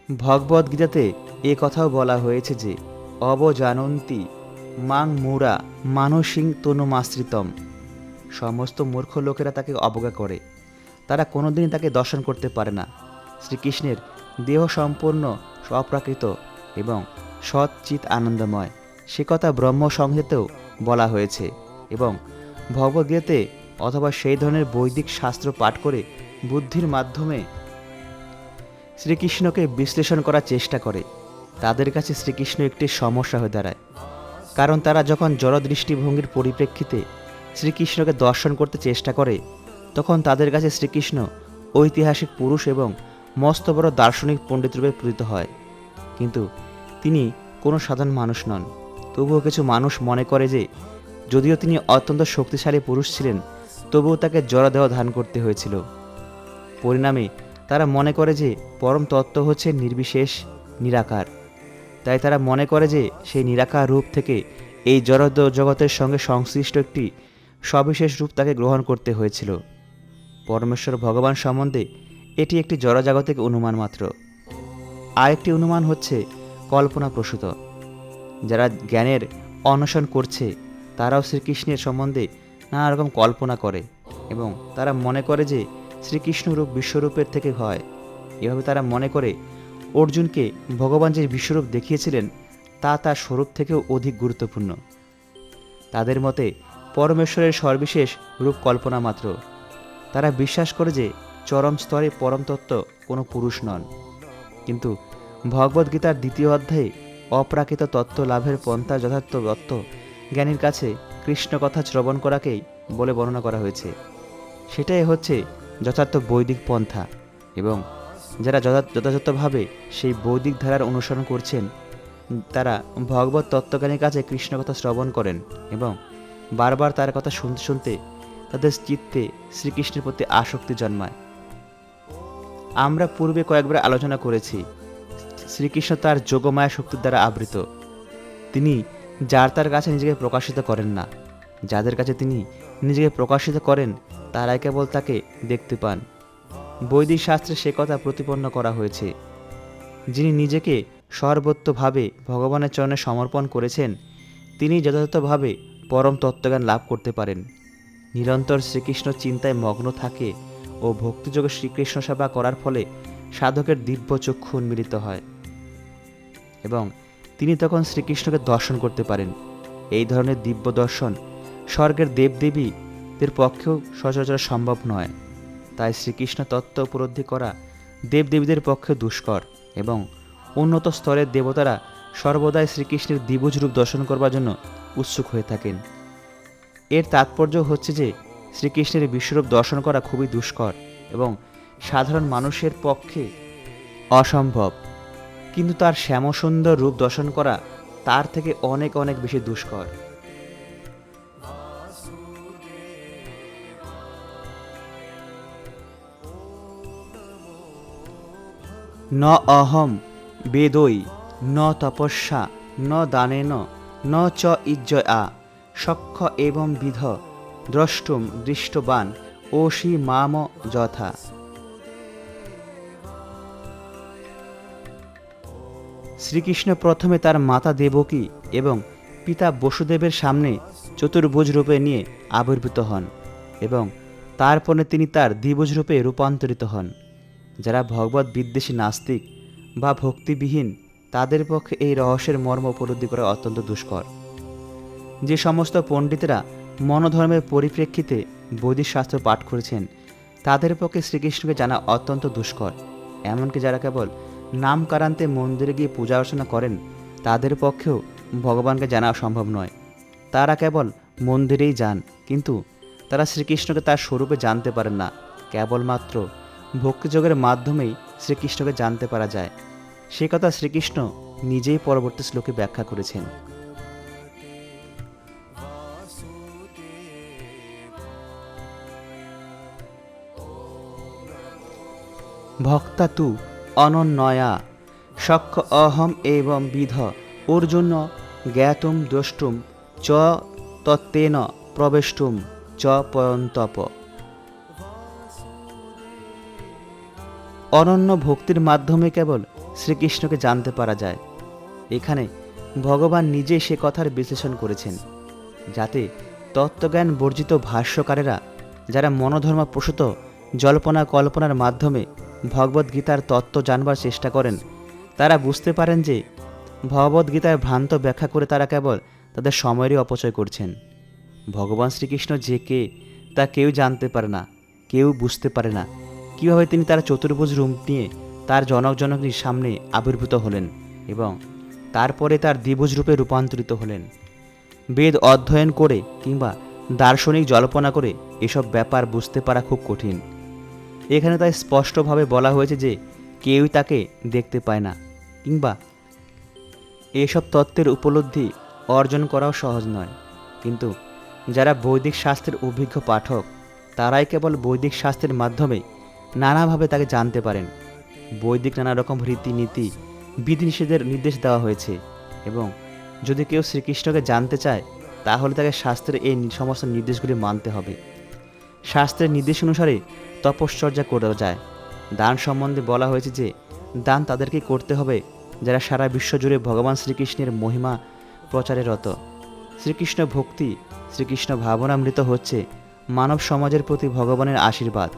ভগবদ্গীতাতে এ কথাও বলা হয়েছে যে অবজানন্তি মাং মুরা মানসিং তনুমাশ্রিতম। সমস্ত মূর্খ লোকেরা তাকে অবজ্ঞা করে, তারা কোনোদিনই তাকে দর্শন করতে পারে না। শ্রীকৃষ্ণের দেহ সম্পূর্ণ অপ্রাকৃত এবং সৎ চিৎ আনন্দময়, সে কথা ব্রহ্মসংহিতেও বলা হয়েছে এবং ভগবদ্গীতাতে অথবা সেই ধরনের বৈদিক শাস্ত্র পাঠ করে বুদ্ধির মাধ্যমে শ্রীকৃষ্ণকে বিশ্লেষণ করার চেষ্টা করে, তাদের কাছে শ্রীকৃষ্ণ একটি সমস্যা হয়ে দাঁড়ায়। কারণ তারা যখন জড়দৃষ্টিভঙ্গির পরিপ্রেক্ষিতে শ্রীকৃষ্ণকে দর্শন করতে চেষ্টা করে, তখন তাদের কাছে শ্রীকৃষ্ণ ঐতিহাসিক পুরুষ এবং মস্ত বড় দার্শনিক পণ্ডিত রূপে পূজিত হয়। কিন্তু তিনি কোনো সাধারণ মানুষ নন। তবুও কিছু মানুষ মনে করে যে যদিও তিনি অত্যন্ত শক্তিশালী পুরুষ ছিলেন, তবুও তাকে জড়দেহ ধারণ করতে হয়েছিল। পরিণামে তারা মনে করে যে পরম তত্ত্ব হচ্ছে নির্বিশেষ, নিরাকার। তাই তারা মনে করে যে সেই নিরাকার রূপ থেকে এই জড় জগতের সঙ্গে সংশ্লিষ্ট একটি সবিশেষ রূপ তাকে গ্রহণ করতে হয়েছিল। পরমেশ্বর ভগবান সম্বন্ধে এটি একটি জড়জাগতিক অনুমান মাত্র। আরেকটি অনুমান হচ্ছে কল্পনাপ্রসূত। যারা জ্ঞানের অন্বেষণ করছে তারাও শ্রীকৃষ্ণের সম্বন্ধে নানা রকম কল্পনা করে এবং তারা মনে করে যে শ্রীকৃষ্ণ রূপ বিশ্বরূপের থেকে হয়। এভাবে তারা মনে করে অর্জুনকে ভগবান যে বিশ্বরূপ দেখিয়েছিলেন তা তার স্বরূপ থেকেও অধিক গুরুত্বপূর্ণ। তাদের মতে পরমেশ্বরের সর্ববিশেষ রূপ কল্পনা মাত্র। তারা বিশ্বাস করে যে চরম স্তরে পরম তত্ত্ব কোনো পুরুষ নন। কিন্তু ভগবদ্গীতার 2য় অধ্যায়ে অপ্রাকৃত তত্ত্ব লাভের পন্থা যথার্থ তত্ত্ব জ্ঞানীর কাছে কৃষ্ণ কথা শ্রবণ করাকেই বলে বর্ণনা করা হয়েছে। সেটাই হচ্ছে যথার্থ বৈদিক পন্থা এবং যারা যথাযথভাবে সেই বৈদিক ধারার অনুসরণ করছেন তারা ভগবত তত্ত্বজ্ঞানীর কাছে কৃষ্ণ কথা শ্রবণ করেন এবং বারবার তার কথা শুনতে শুনতে তাদের চিত্তে শ্রীকৃষ্ণের প্রতি আসক্তি জন্মায়। আমরা পূর্বে কয়েকবার আলোচনা করেছি, শ্রীকৃষ্ণ তার যোগমায়া শক্তির দ্বারা আবৃত। তিনি যার তার কাছে নিজেকে প্রকাশিত করেন না। যাদের কাছে তিনি নিজেকে প্রকাশিত করেন তারাই কেবল তাকে দেখতে পান। বৈদিক শাস্ত্রে সে কথা প্রতিপন্ন করা হয়েছে। যিনি নিজেকে সর্বত্রভাবে ভগবানের চরণে সমর্পণ করেছেন তিনি যথাযথভাবে পরম তত্ত্বজ্ঞান লাভ করতে পারেন। নিরন্তর শ্রীকৃষ্ণ চিন্তায় মগ্ন থাকে ও ভক্তিযোগে শ্রীকৃষ্ণ সেবা করার ফলে সাধকের দিব্য চক্ষু উন্মিলিত হয় এবং তিনি তখন শ্রীকৃষ্ণকে দর্শন করতে পারেন। এই ধরনের দিব্য দর্শন স্বর্গের দেবদেবীদের পক্ষেও সচরাচর সম্ভব নয়। তাই শ্রীকৃষ্ণ তত্ত্ব উপলব্ধি করা দেবদেবীদের পক্ষে দুষ্কর এবং উন্নত স্তরের দেবতারা সর্বদাই শ্রীকৃষ্ণের দ্বিভুজ রূপ দর্শন করবার জন্য উৎসুক হয়ে থাকেন। এর তাৎপর্য হচ্ছে যে শ্রীকৃষ্ণের বিশ্বরূপ দর্শন করা খুবই দুষ্কর এবং সাধারণ মানুষের পক্ষে অসম্ভব, কিন্তু তার শ্যামসুন্দর রূপ দর্শন করা তার থেকে অনেক অনেক বেশি দুষ্কর। ন অহম বেদৈ ন তপস্যা ন দানেন ন চ ইজ্জয়া সখ্য এবং বিধ দ্রষ্টুম দৃষ্টবান ওষি মাম যথা। শ্রীকৃষ্ণ প্রথমে তার মাতা দেবকী এবং পিতা বসুদেবের সামনে চতুর্ভুজ রূপে নিয়ে আবির্ভূত হন এবং তারপরে তিনি তার দ্বিভুজ রূপে রূপান্তরিত হন। যারা ভগবত বিদ্বেষী নাস্তিক বা ভক্তিবিহীন তাদের পক্ষে এই রহস্যের মর্ম উপলব্ধি করা অত্যন্ত দুষ্কর। যে সমস্ত পণ্ডিতেরা মনোধর্মের পরিপ্রেক্ষিতে বৈদিক শাস্ত্র পাঠ করেছেন তাদের পক্ষে শ্রীকৃষ্ণকে জানা অত্যন্ত দুষ্কর। এমনকি যারা কেবল নামকারান্তে মন্দিরে গিয়ে পূজা অর্চনা করেন তাদের পক্ষেও ভগবানকে জানা সম্ভব নয়। তারা কেবল মন্দিরেই যান, কিন্তু তারা শ্রীকৃষ্ণকে তার স্বরূপে জানতে পারেন না। কেবলমাত্র ভক্তিযোগের মাধ্যমেই শ্রীকৃষ্ণকে জানতে পারা যায়। সে কথা শ্রীকৃষ্ণ নিজেই পরবর্তী শ্লোকে ব্যাখ্যা করেছেন। ভক্তা তু অনন্যয়া সখ্য অহম এবং বিধ অর্জুন জ্ঞাতুম দ্রষ্টুম চ তত্ত্বেন প্রবেষ্টুম চ পয়ন্তপ। অনন্য ভক্তির মাধ্যমে কেবল শ্রীকৃষ্ণকে জানতে পারা যায়। এখানে ভগবান নিজেই সে কথার বিশ্লেষণ করেছেন, যাতে তত্ত্বজ্ঞান বর্জিত ভাষ্যকারেরা যারা মনোধর্ম প্রসূত জল্পনা কল্পনার মাধ্যমে ভগবদ্গীতার তত্ত্ব জানবার চেষ্টা করেন তারা বুঝতে পারেন যে ভগবদ্গীতার ভ্রান্ত ব্যাখ্যা করে তারা কেবল তাদের সময়েরই অপচয় করছেন। ভগবান শ্রীকৃষ্ণ যে কে তা কেউ জানতে পারে না, কেউ বুঝতে পারে না কীভাবে তিনি তার চতুর্ভুজ রূপ নিয়ে তার জনক জননীর সামনে আবির্ভূত হলেন এবং তারপরে তার দ্বিভুজ রূপে রূপান্তরিত হলেন। বেদ অধ্যয়ন করে কিংবা দার্শনিক জল্পনা করে এসব ব্যাপার বুঝতে পারা খুব কঠিন। এখানে তাই স্পষ্টভাবে বলা হয়েছে যে কেউই তাকে দেখতে পায় না, কিংবা এসব তত্ত্বের উপলব্ধি অর্জন করাও সহজ নয়। কিন্তু যারা বৈদিক শাস্ত্রের অভিজ্ঞ পাঠক তারাই কেবল বৈদিক শাস্ত্রের মাধ্যমে নানাভাবে তাকে জানতে পারেন। বৈদিক নানা রকম রীতিনীতি বিধিনিষেধের নির্দেশ দেওয়া হয়েছে এবং যদি কেউ শ্রীকৃষ্ণকে জানতে চায় তাহলে তাকে শাস্ত্রের এই সমস্ত নির্দেশগুলি মানতে হবে। শাস্ত্রের নির্দেশ অনুসারে তপশ্চর্যা করা যায়। দান সম্বন্ধে বলা হয়েছে যে দান তাদেরকেই করতে হবে যারা সারা বিশ্ব জুড়ে ভগবান শ্রীকৃষ্ণের মহিমা প্রচারে রত। শ্রীকৃষ্ণ ভক্তি, শ্রীকৃষ্ণ ভাবনামৃত হচ্ছে মানব সমাজের প্রতি ভগবানের আশীর্বাদ।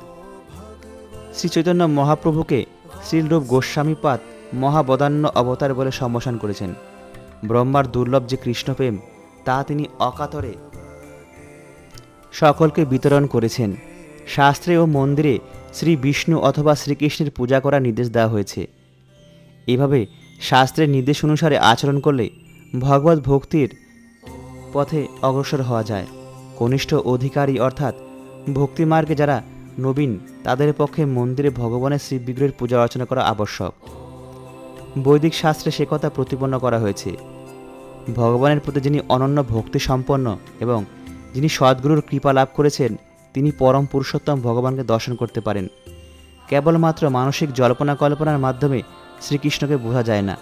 শ্রী চৈতন্য মহাপ্রভুকে শ্রীলরূপ গোস্বামীপাদ মহাবদান্য অবতার বলে সম্বোধন করেছেন। ব্রহ্মার দুর্লভ যে কৃষ্ণপ্রেম তা তিনি অকাতরে সকলকে বিতরণ করেছেন। শাস্ত্রে ও মন্দিরে শ্রী বিষ্ণু অথবা শ্রীকৃষ্ণের পূজা করার নির্দেশ দেওয়া হয়েছে। এভাবে শাস্ত্রের নির্দেশ অনুসারে আচরণ করলে ভগবত ভক্তির পথে অগ্রসর হওয়া যায়। কনিষ্ঠ অধিকারী অর্থাৎ ভক্তিমার্গে যারা নবীন তাদের পক্ষে মন্দিরে ভগবানের শ্রী বিগ্রহের পূজা অর্চনা করা আবশ্যক। বৈদিক শাস্ত্রে সে কথা প্রতিপন্ন করা হয়েছে। ভগবানের প্রতি যিনি অনন্য ভক্তি সম্পন্ন এবং যিনি সদ্গুরুর কৃপা লাভ করেছেন তিনি পরম পুরুষোত্তম ভগবানকে দর্শন করতে পারেন। কেবলমাত্র মানসিক জল্পনা কল্পনার মাধ্যমে শ্রীকৃষ্ণকে বোঝা যায় না।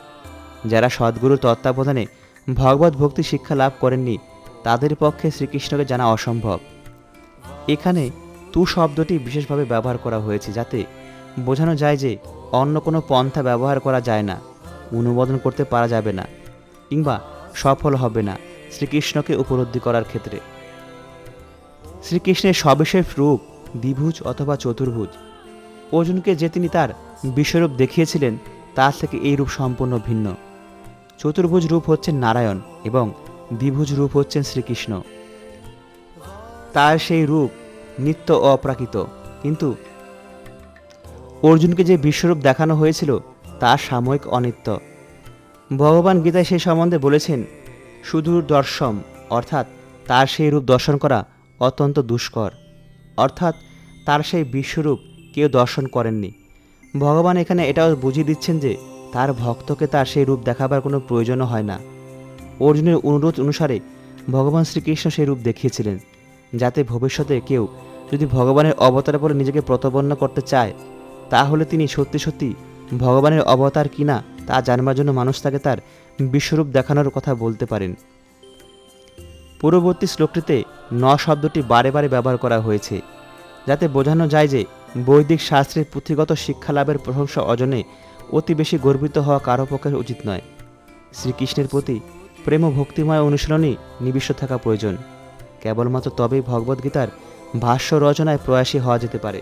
যারা সদ্গুরুর তত্ত্বাবধানে ভগবত ভক্তি শিক্ষা লাভ করেননি তাদের পক্ষে শ্রীকৃষ্ণকে জানা অসম্ভব। এখানে তু শব্দটি বিশেষভাবে ব্যবহার করা হয়েছে যাতে বোঝানো যায় যে অন্য কোনো পন্থা ব্যবহার করা যায় না, অনুমোদন করতে পারা যাবে না কিংবা সফল হবে না শ্রীকৃষ্ণকে উপলব্ধি করার ক্ষেত্রে। শ্রীকৃষ্ণের সবিশেষ রূপ দ্বিভুজ অথবা চতুর্ভুজ। অর্জুনকে যে তিনি তার বিশ্বরূপ দেখিয়েছিলেন তার থেকে এই রূপ সম্পূর্ণ ভিন্ন। চতুর্ভুজ রূপ হচ্ছেন নারায়ণ এবং দ্বিভুজ রূপ হচ্ছেন শ্রীকৃষ্ণ। তার সেই রূপ নিত্য অপ্রাকৃত, কিন্তু অর্জুনকে যে বিশ্বরূপ দেখানো হয়েছিল তা সাময়িক অনিত্য। ভগবান গীতায় সেই সম্বন্ধে বলেছেন সুদূর দর্শম, অর্থাৎ তার সেই রূপ দর্শন করা অত্যন্ত দুষ্কর। অর্থাৎ তার সেই বিশ্বরূপ কেউ দর্শন করেননি। ভগবান এখানে এটাও বুঝিয়ে দিচ্ছেন যে তার ভক্তকে তার সেই রূপ দেখাবার কোনো প্রয়োজনও হয় না। অর্জুনের অনুরোধ অনুসারে ভগবান শ্রীকৃষ্ণ সেই রূপ দেখিয়েছিলেন, যাতে ভবিষ্যতে কেউ যদি ভগবানের অবতার বলে নিজেকে প্রতিপন্ন করতে চায়, তাহলে তিনি সত্যি সত্যি ভগবানের অবতার কিনা তা জানবার জন্য মানুষ তাকে তার বিশ্বরূপ দেখানোর কথা বলতে পারেন। পূর্ববর্তী শ্লোকটিতে ন শব্দটি বারে বারে ব্যবহার করা হয়েছে, যাতে বোঝানো যায় যে বৈদিক শাস্ত্রের পুঁথিগত শিক্ষা লাভের প্রশংসা অর্জনে অতি বেশি গর্বিত হওয়া কারো পক্ষে উচিত নয়। শ্রীকৃষ্ণের প্রতি প্রেম ও ভক্তিময় অনুশীলনই নিবিষ্ট থাকা প্রয়োজন। কেবলমাত্র তবেই ভগবদ্গীতার ভাষ্য রচনায় প্রয়াসী হওয়া যেতে পারে।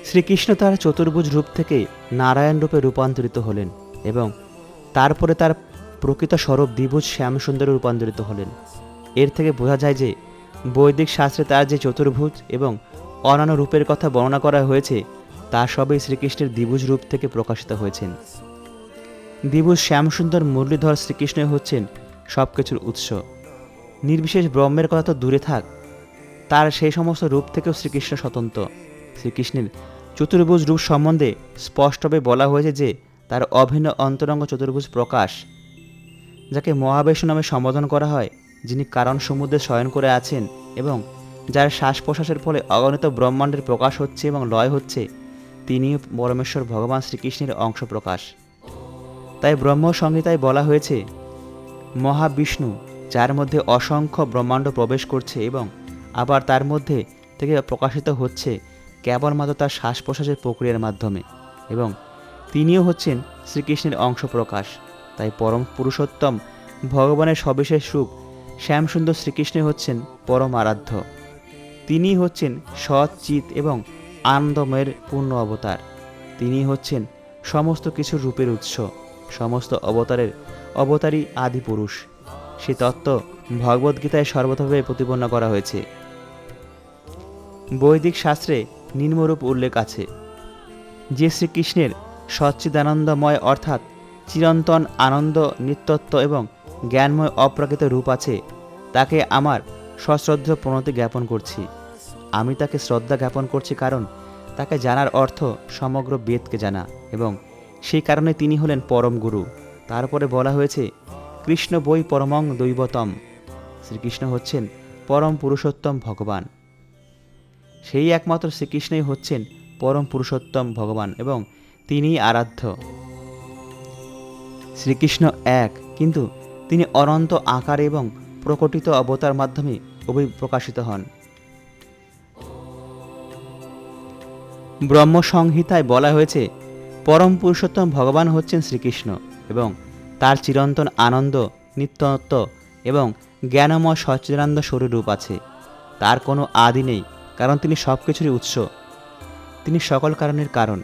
শ্রীকৃষ্ণ তার চতুর্ভুজ রূপ থেকে নারায়ণ রূপে রূপান্তরিত হলেন এবং তারপরে তার প্রকৃত স্বরূপ দ্বিভুজ শ্যামসুন্দরে রূপান্তরিত হলেন। এর থেকে বোঝা যায় যে বৈদিক শাস্ত্রে তার যে চতুর্ভুজ এবং অন্যান্য রূপের কথা বর্ণনা করা হয়েছে তা সবই শ্রীকৃষ্ণের দ্বিভুজ রূপ থেকে প্রকাশিত হয়েছেন। দ্বিভুজ শ্যামসুন্দর মুরলীধর শ্রীকৃষ্ণই হচ্ছেন সব কিছুর উৎস। নির্বিশেষ ব্রহ্মের কথা তো দূরে থাক, তার সেই সমস্ত রূপ থেকেও শ্রীকৃষ্ণ স্বতন্ত্র। শ্রীকৃষ্ণের চতুর্ভুজ রূপ সম্বন্ধে স্পষ্টভাবে বলা হয়েছে যে তার অভিন্ন অন্তরঙ্গ চতুর্ভুজ প্রকাশ, যাকে মহাবিষ্ণু নামে সম্বোধন করা হয়, যিনি কারণ সমুদ্রে শয়ন করে আছেন এবং যার শ্বাস প্রশ্বাসের ফলে অগণিত ব্রহ্মাণ্ডের প্রকাশ হচ্ছে এবং লয় হচ্ছে, তিনিও পরমেশ্বর ভগবান শ্রীকৃষ্ণের অংশ প্রকাশ। তাই ব্রহ্ম সংহিতায় বলা হয়েছে, মহাবিষ্ণু যার মধ্যে অসংখ্য ব্রহ্মাণ্ড প্রবেশ করছে এবং আবার তার মধ্যে থেকে প্রকাশিত হচ্ছে কেবলমাত্র তার শ্বাস প্রশ্বাসের প্রক্রিয়ার মাধ্যমে, এবং তিনিও হচ্ছেন শ্রীকৃষ্ণের অংশ প্রকাশ। তাই পরম পুরুষোত্তম ভগবানের সবিশেষ রূপ শ্যামসুন্দর শ্রীকৃষ্ণ হচ্ছেন পরম আরাধ্য। তিনি হচ্ছেন সৎ, চিৎ এবং আনন্দময়ের পূর্ণ অবতার। তিনি হচ্ছেন সমস্ত কিছুর রূপের উৎস, সমস্ত অবতারের অবতারী আদি পুরুষ। সে তত্ত্ব ভগবদ্গীতায় সর্বতভাবে প্রতিপন্ন করা হয়েছে। বৈদিক শাস্ত্রে নিম্নরূপ উল্লেখ আছে, যে শ্রীকৃষ্ণের সচ্চিদানন্দময় অর্থাৎ চিরন্তন আনন্দ, নিত্যত্ব এবং জ্ঞানময় অপ্রাকৃত রূপ আছে, তাকে আমার সশ্রদ্ধ প্রণতি জ্ঞাপন করছি। আমি তাকে শ্রদ্ধা জ্ঞাপন করছি কারণ তাকে জানার অর্থ সমগ্র বেদকে জানা, এবং সেই কারণে তিনি হলেন পরম গুরু। তারপরে বলা হয়েছে, কৃষ্ণ বৈ পরমং দৈবতম। শ্রীকৃষ্ণ হচ্ছেন পরম পুরুষোত্তম ভগবান। সেই একমাত্র শ্রীকৃষ্ণই হচ্ছেন পরম পুরুষোত্তম ভগবান এবং তিনিই আরাধ্য। শ্রীকৃষ্ণ এক, কিন্তু তিনি অনন্ত আকার এবং প্রকটিত অবতার মাধ্যমে অভিপ্রকাশিত হন। ব্রহ্ম সংহিতায় বলা হয়েছে, পরম পুরুষোত্তম ভগবান হচ্ছেন শ্রীকৃষ্ণ এবং তার চিরন্তন আনন্দ, নিত্যত্ব এবং জ্ঞানময় সচ্চিদানন্দ স্বরূপ আছে। তার কোনো আদি নেই, কারণ তিনি সব কিছুরই উৎস। তিনি সকল কারণের কারণ।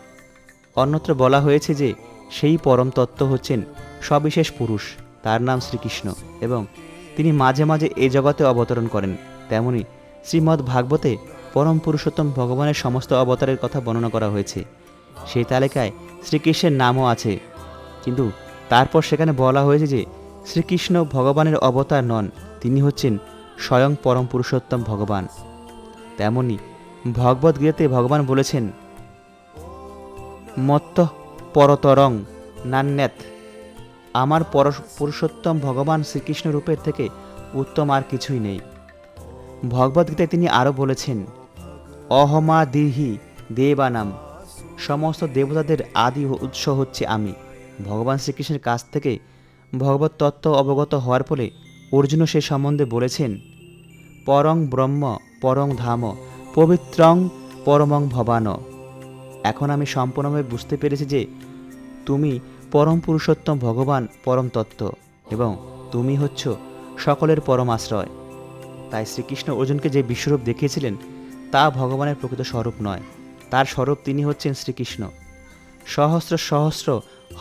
অন্যত্র বলা হয়েছে যে সেই পরম তত্ত্ব হচ্ছেন সবিশেষ পুরুষ, তার নাম শ্রীকৃষ্ণ, এবং তিনি মাঝে মাঝে এ জগতে অবতরণ করেন। তেমনি শ্রীমদ্ ভাগবতে পরম পুরুষোত্তম ভগবানের সমস্ত অবতারের কথা বর্ণনা করা হয়েছে। সেই তালিকায় শ্রীকৃষ্ণের নামও আছে, কিন্তু তারপর সেখানে বলা হয়েছে যে শ্রীকৃষ্ণ ভগবানের অবতার নন, তিনি হচ্ছেন স্বয়ং পরম পুরুষোত্তম ভগবান। তেমনি ভগবদ্গীতাতে ভগবান বলেছেন, মত্ত পরতরং নান্যত। আমার পুরুষোত্তম ভগবান শ্রীকৃষ্ণ রূপের থেকে উত্তম আর কিছুই নেই। ভগবদ্গীতায় তিনি আরও বলেছেন, অহমাদিহি দেবানাম। সমস্ত দেবতাদের আদি উৎস হচ্ছে আমি। ভগবান শ্রীকৃষ্ণের কাছ থেকে ভগবত তত্ত্ব অবগত হওয়ার ফলে অর্জুনও সে সম্বন্ধে বলেছেন, পরং ব্রহ্ম পরং ধাম পবিত্রং পরমং ভবান। এখন আমি সম্পূর্ণভাবে বুঝতে পেরেছি যে তুমি পরম পুরুষোত্তম ভগবান, পরম তত্ত্ব, এবং তুমি হচ্ছ সকলের পরম আশ্রয়। তাই শ্রীকৃষ্ণ অর্জুনকে যে বিশ্বরূপ দেখিয়েছিলেন তা ভগবানের প্রকৃত স্বরূপ নয়, তার স্বরূপ তিনি হচ্ছেন শ্রীকৃষ্ণ। সহস্র সহস্র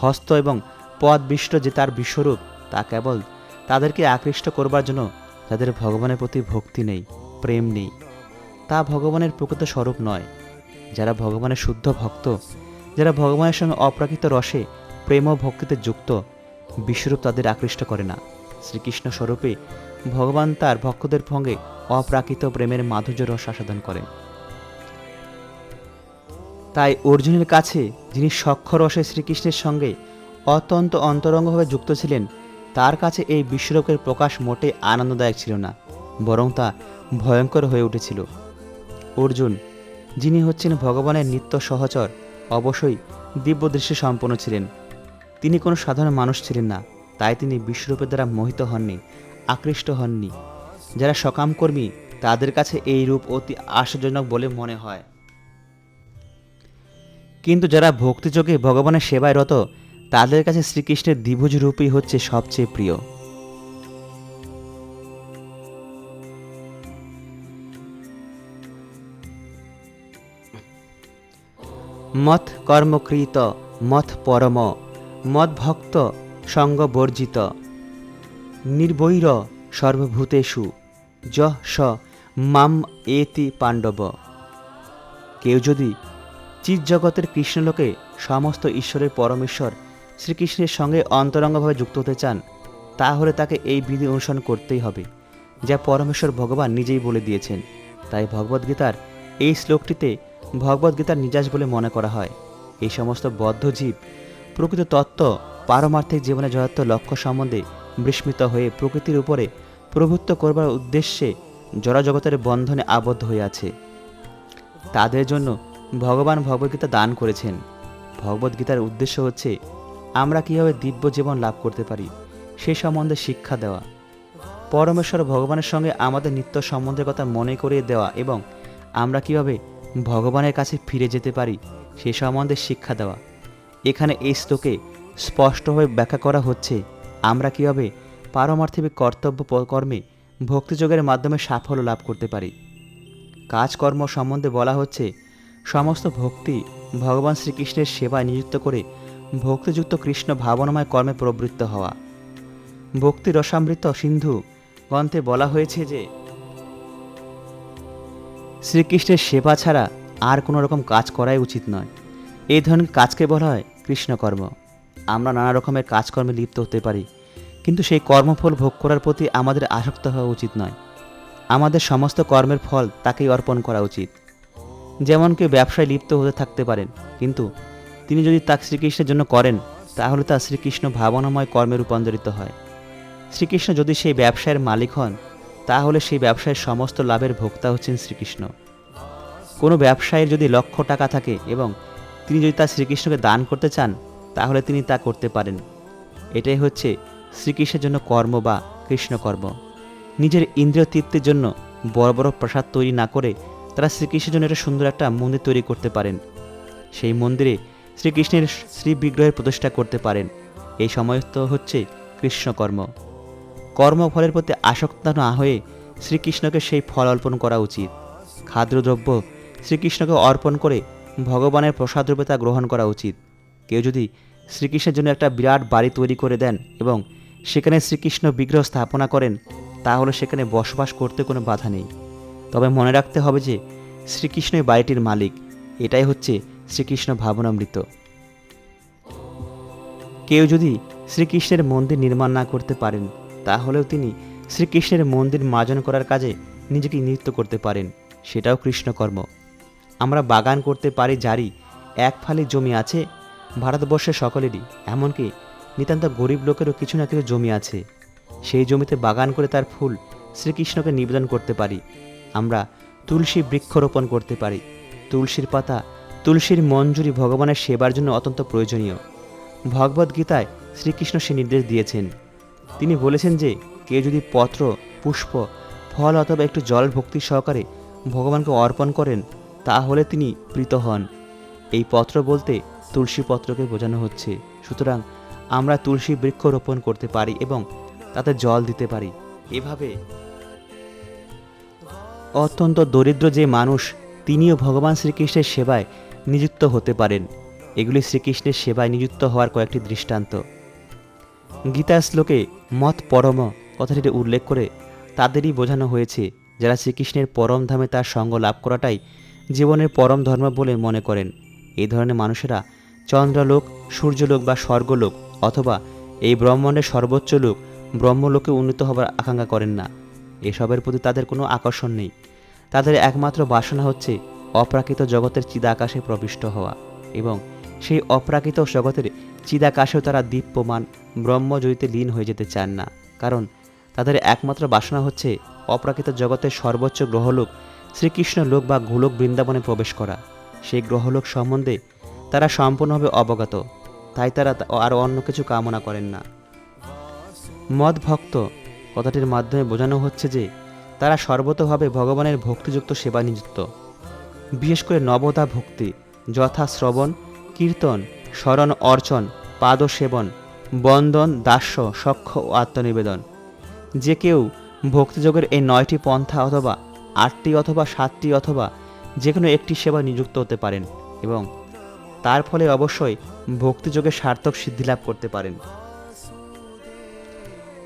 হস্ত এবং পদ বিষ্ট যে তার বিশ্বরূপ, তা কেবল তাদেরকে আকৃষ্ট করবার জন্য যাদের ভগবানের প্রতি ভক্তি নেই, প্রেম নেই। তা ভগবানের প্রকৃত স্বরূপ নয়। যারা ভগবানের শুদ্ধ ভক্ত, যারা ভগবানের সঙ্গে অপ্রাকৃত রসে প্রেম ও ভক্তিতে যুক্ত, বিশ্বরূপ তাদের আকৃষ্ট করে না। শ্রীকৃষ্ণ স্বরূপে ভগবান তার ভক্তদের সঙ্গে অপ্রাকৃত প্রেমের মাধুর্য রস আস্বাদন করেন। তাই অর্জুনের কাছে যিনি সক্ষরসে শ্রীকৃষ্ণের সঙ্গে অত্যন্ত অন্তরঙ্গভাবে যুক্ত ছিলেন, তার কাছে এই বিশ্বরূপের প্রকাশ মোটেই আনন্দদায়ক ছিল না, বরং তা ভয়ঙ্কর হয়ে উঠেছিল। অর্জুন, যিনি হচ্ছেন ভগবানের নিত্য সহচর, অবশ্যই দিব্য দৃষ্টি সম্পন্ন ছিলেন। তিনি কোনো সাধারণ মানুষ ছিলেন না, তাই তিনি বিশ্বরূপের দ্বারা মোহিত হননি, আকৃষ্ট হননি। যারা সকামকর্মী তাদের কাছে এই রূপ অতি আশ্চর্যজনক বলে মনে হয়, কিন্তু যারা ভক্তিযোগে ভগবানের সেবায় রত তাদের কাছে শ্রীকৃষ্ণের দ্বিভুজ রূপই হচ্ছে সবচেয়ে প্রিয়। মত কর্মকৃত মত পরম মদ ভক্ত সঙ্গবর্জিত নির্বৈর সর্বভূতেষু যঃ স মাম এতি পাণ্ডব। কেউ যদি চিৎজগতের কৃষ্ণলোকে সমস্ত ঈশ্বরের পরমেশ্বর শ্রীকৃষ্ণের সঙ্গে অন্তরঙ্গভাবে যুক্ত হতে চান, তাহলে তাকে এই বিধি অনুসরণ করতেই হবে, যা পরমেশ্বর ভগবান নিজেই বলে দিয়েছেন। তাই ভগবদ্গীতার এই শ্লোকটিতে ভগবদ্গীতার নির্যাস বলে মনে করা হয়। এই সমস্ত বদ্ধ জীব প্রকৃত তত্ত্ব, পারমার্থিক জীবনে যথার্থ লক্ষ্য সম্বন্ধে বিস্মিত হয়ে প্রকৃতির উপরে প্রভুত্ব করবার উদ্দেশ্যে জড়জগতের বন্ধনে আবদ্ধ হয়ে আছে। তাদের জন্য ভগবান ভগবদ্গীতা দান করেছেন। ভগবদ্গীতার উদ্দেশ্য হচ্ছে আমরা কীভাবে দিব্য জীবন লাভ করতে পারি সে সম্বন্ধে শিক্ষা দেওয়া, পরমেশ্বর ভগবানের সঙ্গে আমাদের নিত্য সম্বন্ধের কথা মনে করিয়ে দেওয়া এবং আমরা কীভাবে ভগবানের কাছে ফিরে যেতে পারি সে সম্বন্ধে শিক্ষা দেওয়া। এখানে এই শ্লোকে স্পষ্টভাবে ব্যাখ্যা করা হচ্ছে আমরা কীভাবে পারমার্থিক কর্তব্য কর্মে ভক্তিযোগের মাধ্যমে সাফল্য লাভ করতে পারি। কাজকর্ম সম্বন্ধে বলা হচ্ছে সমস্ত ভক্তি ভগবান শ্রীকৃষ্ণের সেবায় নিযুক্ত করে ভক্তিযুক্ত কৃষ্ণ ভাবনাময় কর্মে প্রবৃত্ত হওয়া। ভক্তি রসামৃত সিন্ধু গ্রন্থে বলা হয়েছে যে শ্রীকৃষ্ণের সেবা ছাড়া আর কোনো রকম কাজ করাই উচিত নয়। এই ধরনের কাজকে বলা হয় কৃষ্ণকর্ম। আমরা নানা রকমের কাজকর্মে লিপ্ত হতে পারি, কিন্তু সেই কর্মফল ভোগ করার প্রতি আমাদের আসক্ত হওয়া উচিত নয়। আমাদের সমস্ত কর্মের ফল তাকেই অর্পণ করা উচিত। যেমন কেউ ব্যবসায় লিপ্ত হতে থাকতে পারেন, কিন্তু তিনি যদি তা শ্রীকৃষ্ণের জন্য করেন তাহলে তা শ্রীকৃষ্ণ ভাবনাময় কর্মে রূপান্তরিত হয়। শ্রীকৃষ্ণ যদি সেই ব্যবসায়ের মালিক হন তাহলে সেই ব্যবসায়ের সমস্ত লাভের ভোক্তা হচ্ছেন শ্রীকৃষ্ণ। কোনো ব্যবসায়ীর যদি লক্ষ টাকা থাকে এবং তিনি যদি তা শ্রীকৃষ্ণকে দান করতে চান তাহলে তিনি তা করতে পারেন। এটাই হচ্ছে শ্রীকৃষ্ণের জন্য কর্ম বা কৃষ্ণকর্ম। নিজের ইন্দ্রিয় তৃপ্তির জন্য বড় বড় প্রসাদ তৈরি না করে তারা শ্রীকৃষ্ণের জন্য একটা সুন্দর একটা মন্দির তৈরি করতে পারেন। সেই মন্দিরে শ্রীকৃষ্ণের শ্রী বিগ্রহের প্রতিষ্ঠা করতে পারেন। এই সমস্ত হচ্ছে কৃষ্ণকর্ম। কর্মফলের প্রতি আসক্ত না হয়ে শ্রীকৃষ্ণকে সেই ফল অর্পণ করা উচিত। খাদ্যদ্রব্য শ্রীকৃষ্ণকে অর্পণ করে ভগবানের প্রসাদরূপে তা গ্রহণ করা উচিত। কেউ যদি শ্রীকৃষ্ণের জন্য একটা বিরাট বাড়ি তৈরি করে দেন এবং সেখানে শ্রীকৃষ্ণ বিগ্রহ স্থাপনা করেন তাহলে সেখানে বসবাস করতে কোনো বাধা নেই। তবে মনে রাখতে হবে যে শ্রীকৃষ্ণই বাড়িটির মালিক। এটাই হচ্ছে শ্রীকৃষ্ণ ভাবনামৃত। কেউ যদি শ্রীকৃষ্ণের মন্দির নির্মাণ না করতে পারেন তাহলেও তিনি শ্রীকৃষ্ণের মন্দির মার্জন করার কাজে নিজেকে নিযুক্ত করতে পারেন। সেটাও কৃষ্ণকর্ম। আমরা বাগান করতে পারি যারই এক ফালি জমি আছে। ভারতবর্ষের সকলেরই, এমনকি নিতান্ত গরিব লোকেরও কিছু না কিছু জমি আছে। সেই জমিতে বাগান করে তার ফুল শ্রীকৃষ্ণকে নিবেদন করতে পারি। আমরা তুলসী বৃক্ষরোপণ করতে পারি। তুলসীর পাতা, তুলসীর মঞ্জুরি ভগবানের সেবার জন্য অত্যন্ত প্রয়োজনীয়। ভগবদ্গীতায় শ্রীকৃষ্ণ সে নির্দেশ দিয়েছেন। তিনি বলেছেন যে কেউ যদি পত্র, পুষ্প, ফল অথবা একটু জল ভক্তি সহকারে ভগবানকে অর্পণ করেন তাহলে তিনি প্রীত হন। এই পত্র বলতে তুলসী পত্রকে বোঝানো হচ্ছে। সুতরাং আমরা তুলসী বৃক্ষ রোপণ করতে পারি এবং তাতে জল দিতে পারি। এভাবে অত্যন্ত দরিদ্র যে মানুষ তিনিও ভগবান শ্রীকৃষ্ণের সেবায় নিযুক্ত হতে পারেন। এগুলি শ্রীকৃষ্ণের সেবায় নিযুক্ত হওয়ার কয়েকটি দৃষ্টান্ত। গীতার শ্লোকে মত পরম কথাটিতে উল্লেখ করে তাদেরই বোঝানো হয়েছে যারা শ্রীকৃষ্ণের পরম ধামে তার সঙ্গ লাভ করাটাই জীবনের পরম ধর্ম বলে মনে করেন। এই ধরনের মানুষেরা চন্দ্রলোক, সূর্যলোক বা স্বর্গলোক অথবা এই ব্রহ্মাণ্ডের সর্বোচ্চ লোক ব্রহ্মলোকে উন্নীত হবার আকাঙ্ক্ষা করেন না। এসবের প্রতি তাদের কোনো আকর্ষণ নেই। তাদের একমাত্র বাসনা হচ্ছে অপ্রাকৃত জগতের চিদাকাশে প্রবিষ্ট হওয়া, এবং সেই অপ্রাকৃত জগতের চিদাকাশেও তারা দীপ্যমান ব্রহ্মজ্যোতিতে লীন হয়ে যেতে চান না, কারণ তাদের একমাত্র বাসনা হচ্ছে অপ্রাকৃত জগতের সর্বোচ্চ গ্রহলোক শ্রীকৃষ্ণ লোক বা গোলক বৃন্দাবনে প্রবেশ করা। সেই গ্রহলোক সম্বন্ধে তারা সম্পূর্ণভাবে অবগত, তাই তারা আর অন্য কিছু কামনা করেন না। মদ ভক্ত কথাটির মাধ্যমে বোঝানো হচ্ছে যে তারা সর্বতভাবে ভগবানের ভক্তিযুক্ত সেবা নিযুক্ত, বিশেষ করে নবদা ভক্তি যথা শ্রবণ, কীর্তন, স্মরণ, অর্চন, পাদ সেবন, বন্দন, দাস্য, সখ্য ও আত্মনিবেদন। যে কেউ ভক্তিযোগের এই 9টি পন্থা অথবা 8টি অথবা 7টি অথবা যে কোনো একটি সেবা নিযুক্ত হতে পারেন এবং তার ফলে অবশ্যই ভক্তিযোগে সার্থক সিদ্ধি লাভ করতে পারেন।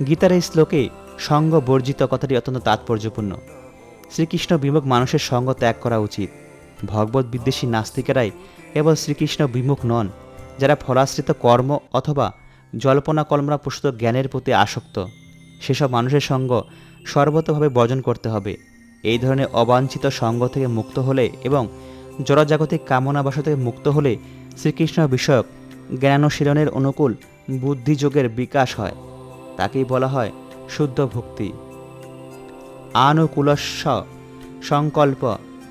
গীতার এই শ্লোকে সঙ্গ বর্জিত কথাটি অত্যন্ত তাৎপর্যপূর্ণ। শ্রীকৃষ্ণ বিমুখ মানুষের সঙ্গ ত্যাগ করা উচিত। ভগবত বিদ্বেষী নাস্তিকেরাই কেবল শ্রীকৃষ্ণ বিমুখ নন, যারা ফলাশ্রিত কর্ম অথবা জল্পনা কল্পনা প্রসূত জ্ঞানের প্রতি আসক্ত। সেসব মানুষের সঙ্গ সর্বতভাবে বর্জন করতে হবে। এই ধরনের অবাঞ্ছিত সঙ্গ থেকে মুক্ত হলে এবং জড়জাগতিক কামনা বাসা থেকে মুক্ত হলে শ্রীকৃষ্ণ বিষয়ক জ্ঞানানুশীলনের অনুকূল বুদ্ধিযোগের বিকাশ হয়। তাকেই বলা হয় শুদ্ধ ভক্তি। আনুকূলস্য সংকল্প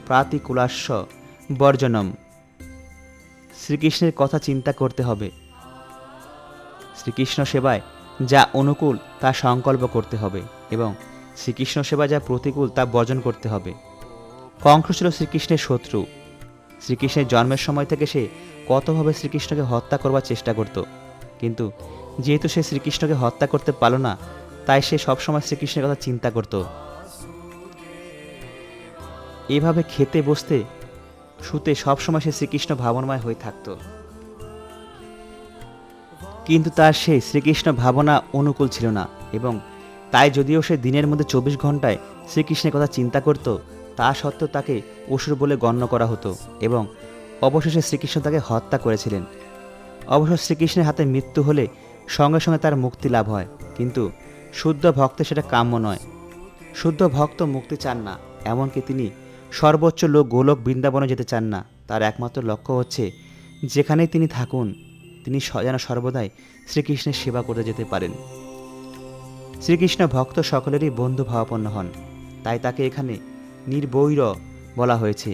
প্রাতিকূলাস্য বর্জনম। শ্রীকৃষ্ণের কথা চিন্তা করতে হবে। শ্রীকৃষ্ণ সেবায় যা অনুকূল তা সংকল্প করতে হবে এবং শ্রীকৃষ্ণ সেবায় যা প্রতিকূল তা বর্জন করতে হবে। কংস ছিল শ্রীকৃষ্ণের শত্রু। শ্রীকৃষ্ণের জন্মের সময় থেকে সে কতভাবে শ্রীকৃষ্ণকে হত্যা করবার চেষ্টা করত, কিন্তু যেহেতু সে শ্রীকৃষ্ণকে হত্যা করতে পারল না, তাই সে সবসময় শ্রীকৃষ্ণের কথা চিন্তা করত। এভাবে খেতে বসতে শুতে সবসময় সে শ্রীকৃষ্ণ ভাবনাময় হয়ে থাকত, কিন্তু তার সেই শ্রীকৃষ্ণ ভাবনা অনুকূল ছিল না এবং তাই যদিও সে দিনের মধ্যে 24 ঘন্টায় শ্রীকৃষ্ণের কথা চিন্তা করত, তা সত্ত্বেও তাকে অসুর বলে গণ্য করা হতো এবং অবশেষে শ্রীকৃষ্ণ তাকে হত্যা করেছিলেন। অবশ্য শ্রীকৃষ্ণের হাতে মৃত্যু হলে সঙ্গে সঙ্গে তার মুক্তি লাভ হয়, কিন্তু শুদ্ধ ভক্তের সেটা কাম্য নয়। শুদ্ধ ভক্ত মুক্তি চান না, এমনকি তিনি সর্বোচ্চ লোক গোলক বৃন্দাবনে যেতে চান না। তার একমাত্র লক্ষ্য হচ্ছে যেখানেই তিনি থাকুন তিনি যেন সর্বদাই শ্রীকৃষ্ণের সেবা করতে যেতে পারেন। শ্রীকৃষ্ণ ভক্ত সকলেরই বন্ধু ভাবাপন্ন হন, তাই তাকে এখানে নির্বৈর বলা হয়েছে।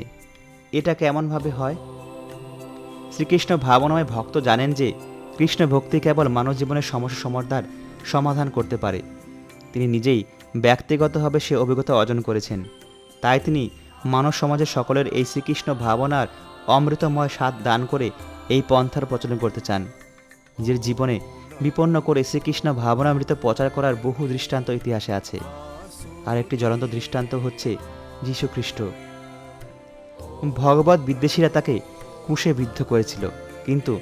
এটা কেমনভাবে হয়? শ্রীকৃষ্ণ ভাবনাময় ভক্ত জানেন যে কৃষ্ণ ভক্তি কেবল মানব জীবনের সমস্যা সমাধান করতে পারে। তিনি নিজেই ব্যক্তিগতভাবে সে অভিজ্ঞতা অর্জন করেছেন, তাই তিনি মানব সমাজের সকলের এই শ্রীকৃষ্ণ ভাবনার অমৃতময় স্বাদ দান করে এই পন্থার প্রচলন করতে চান। নিজের জীবনে বিপন্ন করে শ্রীকৃষ্ণ ভাবনামৃত প্রচার করার বহু দৃষ্টান্ত ইতিহাসে আছে। আর একটি জ্বলন্ত দৃষ্টান্ত হচ্ছে যীশুখ্রিস্ট। ভগবত বিদ্বেষীরা তাকে কুশে বিদ্ধ করেছিল, কিন্তু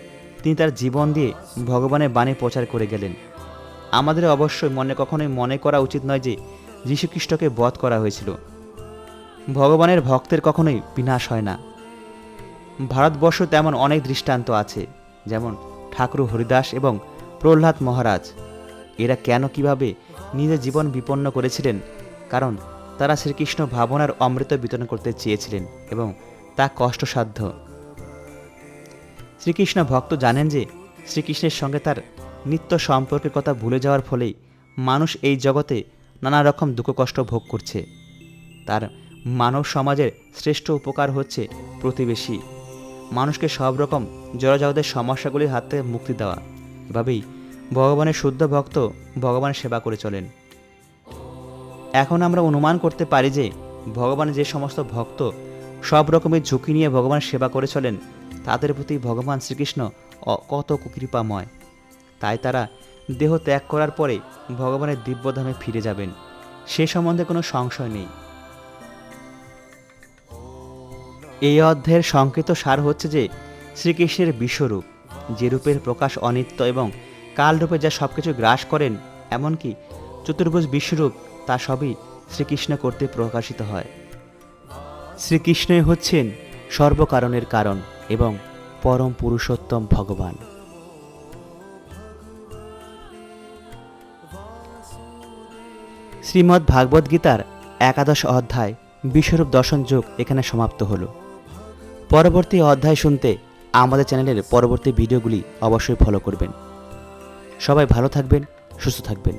তিনি তার জীবন দিয়ে ভগবানের বাণী প্রচার করে গেলেন। আমাদের অবশ্যই কখনোই মনে করা উচিত নয় যে যীশুখ্রিস্টকে বধ করা হয়েছিল। ভগবানের ভক্তের কখনোই বিনাশ হয় না। ভারতবর্ষ তেমন অনেক দৃষ্টান্ত আছে, যেমন ঠাকুর হরিদাস এবং প্রহ্লাদ মহারাজ। এরা কেন কিভাবে নিজের জীবন বিপন্ন করেছিলেন? কারণ তারা শ্রীকৃষ্ণ ভাবনার অমৃত বিতরণ করতে চেয়েছিলেন এবং তা কষ্টসাধ্য। শ্রীকৃষ্ণ ভক্ত জানেন যে শ্রীকৃষ্ণের সঙ্গে তার নিত্য সম্পর্কের কথা ভুলে যাওয়ার ফলেই মানুষ এই জগতে নানা রকম দুঃখ কষ্ট ভোগ করছে। তার মানব সমাজের শ্রেষ্ঠ উপকার হচ্ছে প্রতিবেশী, মানুষকে সব রকম জড়জগতের সমস্যাগুলির হাত থেকে মুক্তি দেওয়া। এভাবেই ভগবানের শুদ্ধ ভক্ত ভগবানের সেবা করে চলেন। এখন আমরা অনুমান করতে পারি যে ভগবানের যে সমস্ত ভক্ত সব রকমের ঝুঁকি নিয়ে ভগবানের সেবা করে চলেন, তাদের প্রতি ভগবান শ্রীকৃষ্ণ কত কৃপাময়। তাই তারা দেহ ত্যাগ করার পরে ভগবানের দিব্যধামে ফিরে যাবেন, সে সম্বন্ধে কোনো সংশয় নেই। এই অধ্যায়ের সংক্ষিপ্ত সার হচ্ছে যে শ্রীকৃষ্ণের বিশ্বরূপ, যে রূপের প্রকাশ অনিত্য এবং কালরূপে যা সব কিছু গ্রাস করেন, এমনকি চতুর্ভুজ বিশ্বরূপ, তা সবই শ্রীকৃষ্ণ কর্তৃক প্রকাশিত হয়। শ্রীকৃষ্ণই হচ্ছেন সর্বকারণের কারণ এবং পরম পুরুষোত্তম ভগবান। শ্রীমদ্ ভাগবত গীতার 11 অধ্যায় বিশ্বরূপ দর্শন যোগ এখানে সমাপ্ত হল। পরবর্তী অধ্যায় শুনতে আমাদের চ্যানেলের পরবর্তী ভিডিওগুলি অবশ্যই ফলো করবেন। সবাই ভালো থাকবেন, সুস্থ থাকবেন।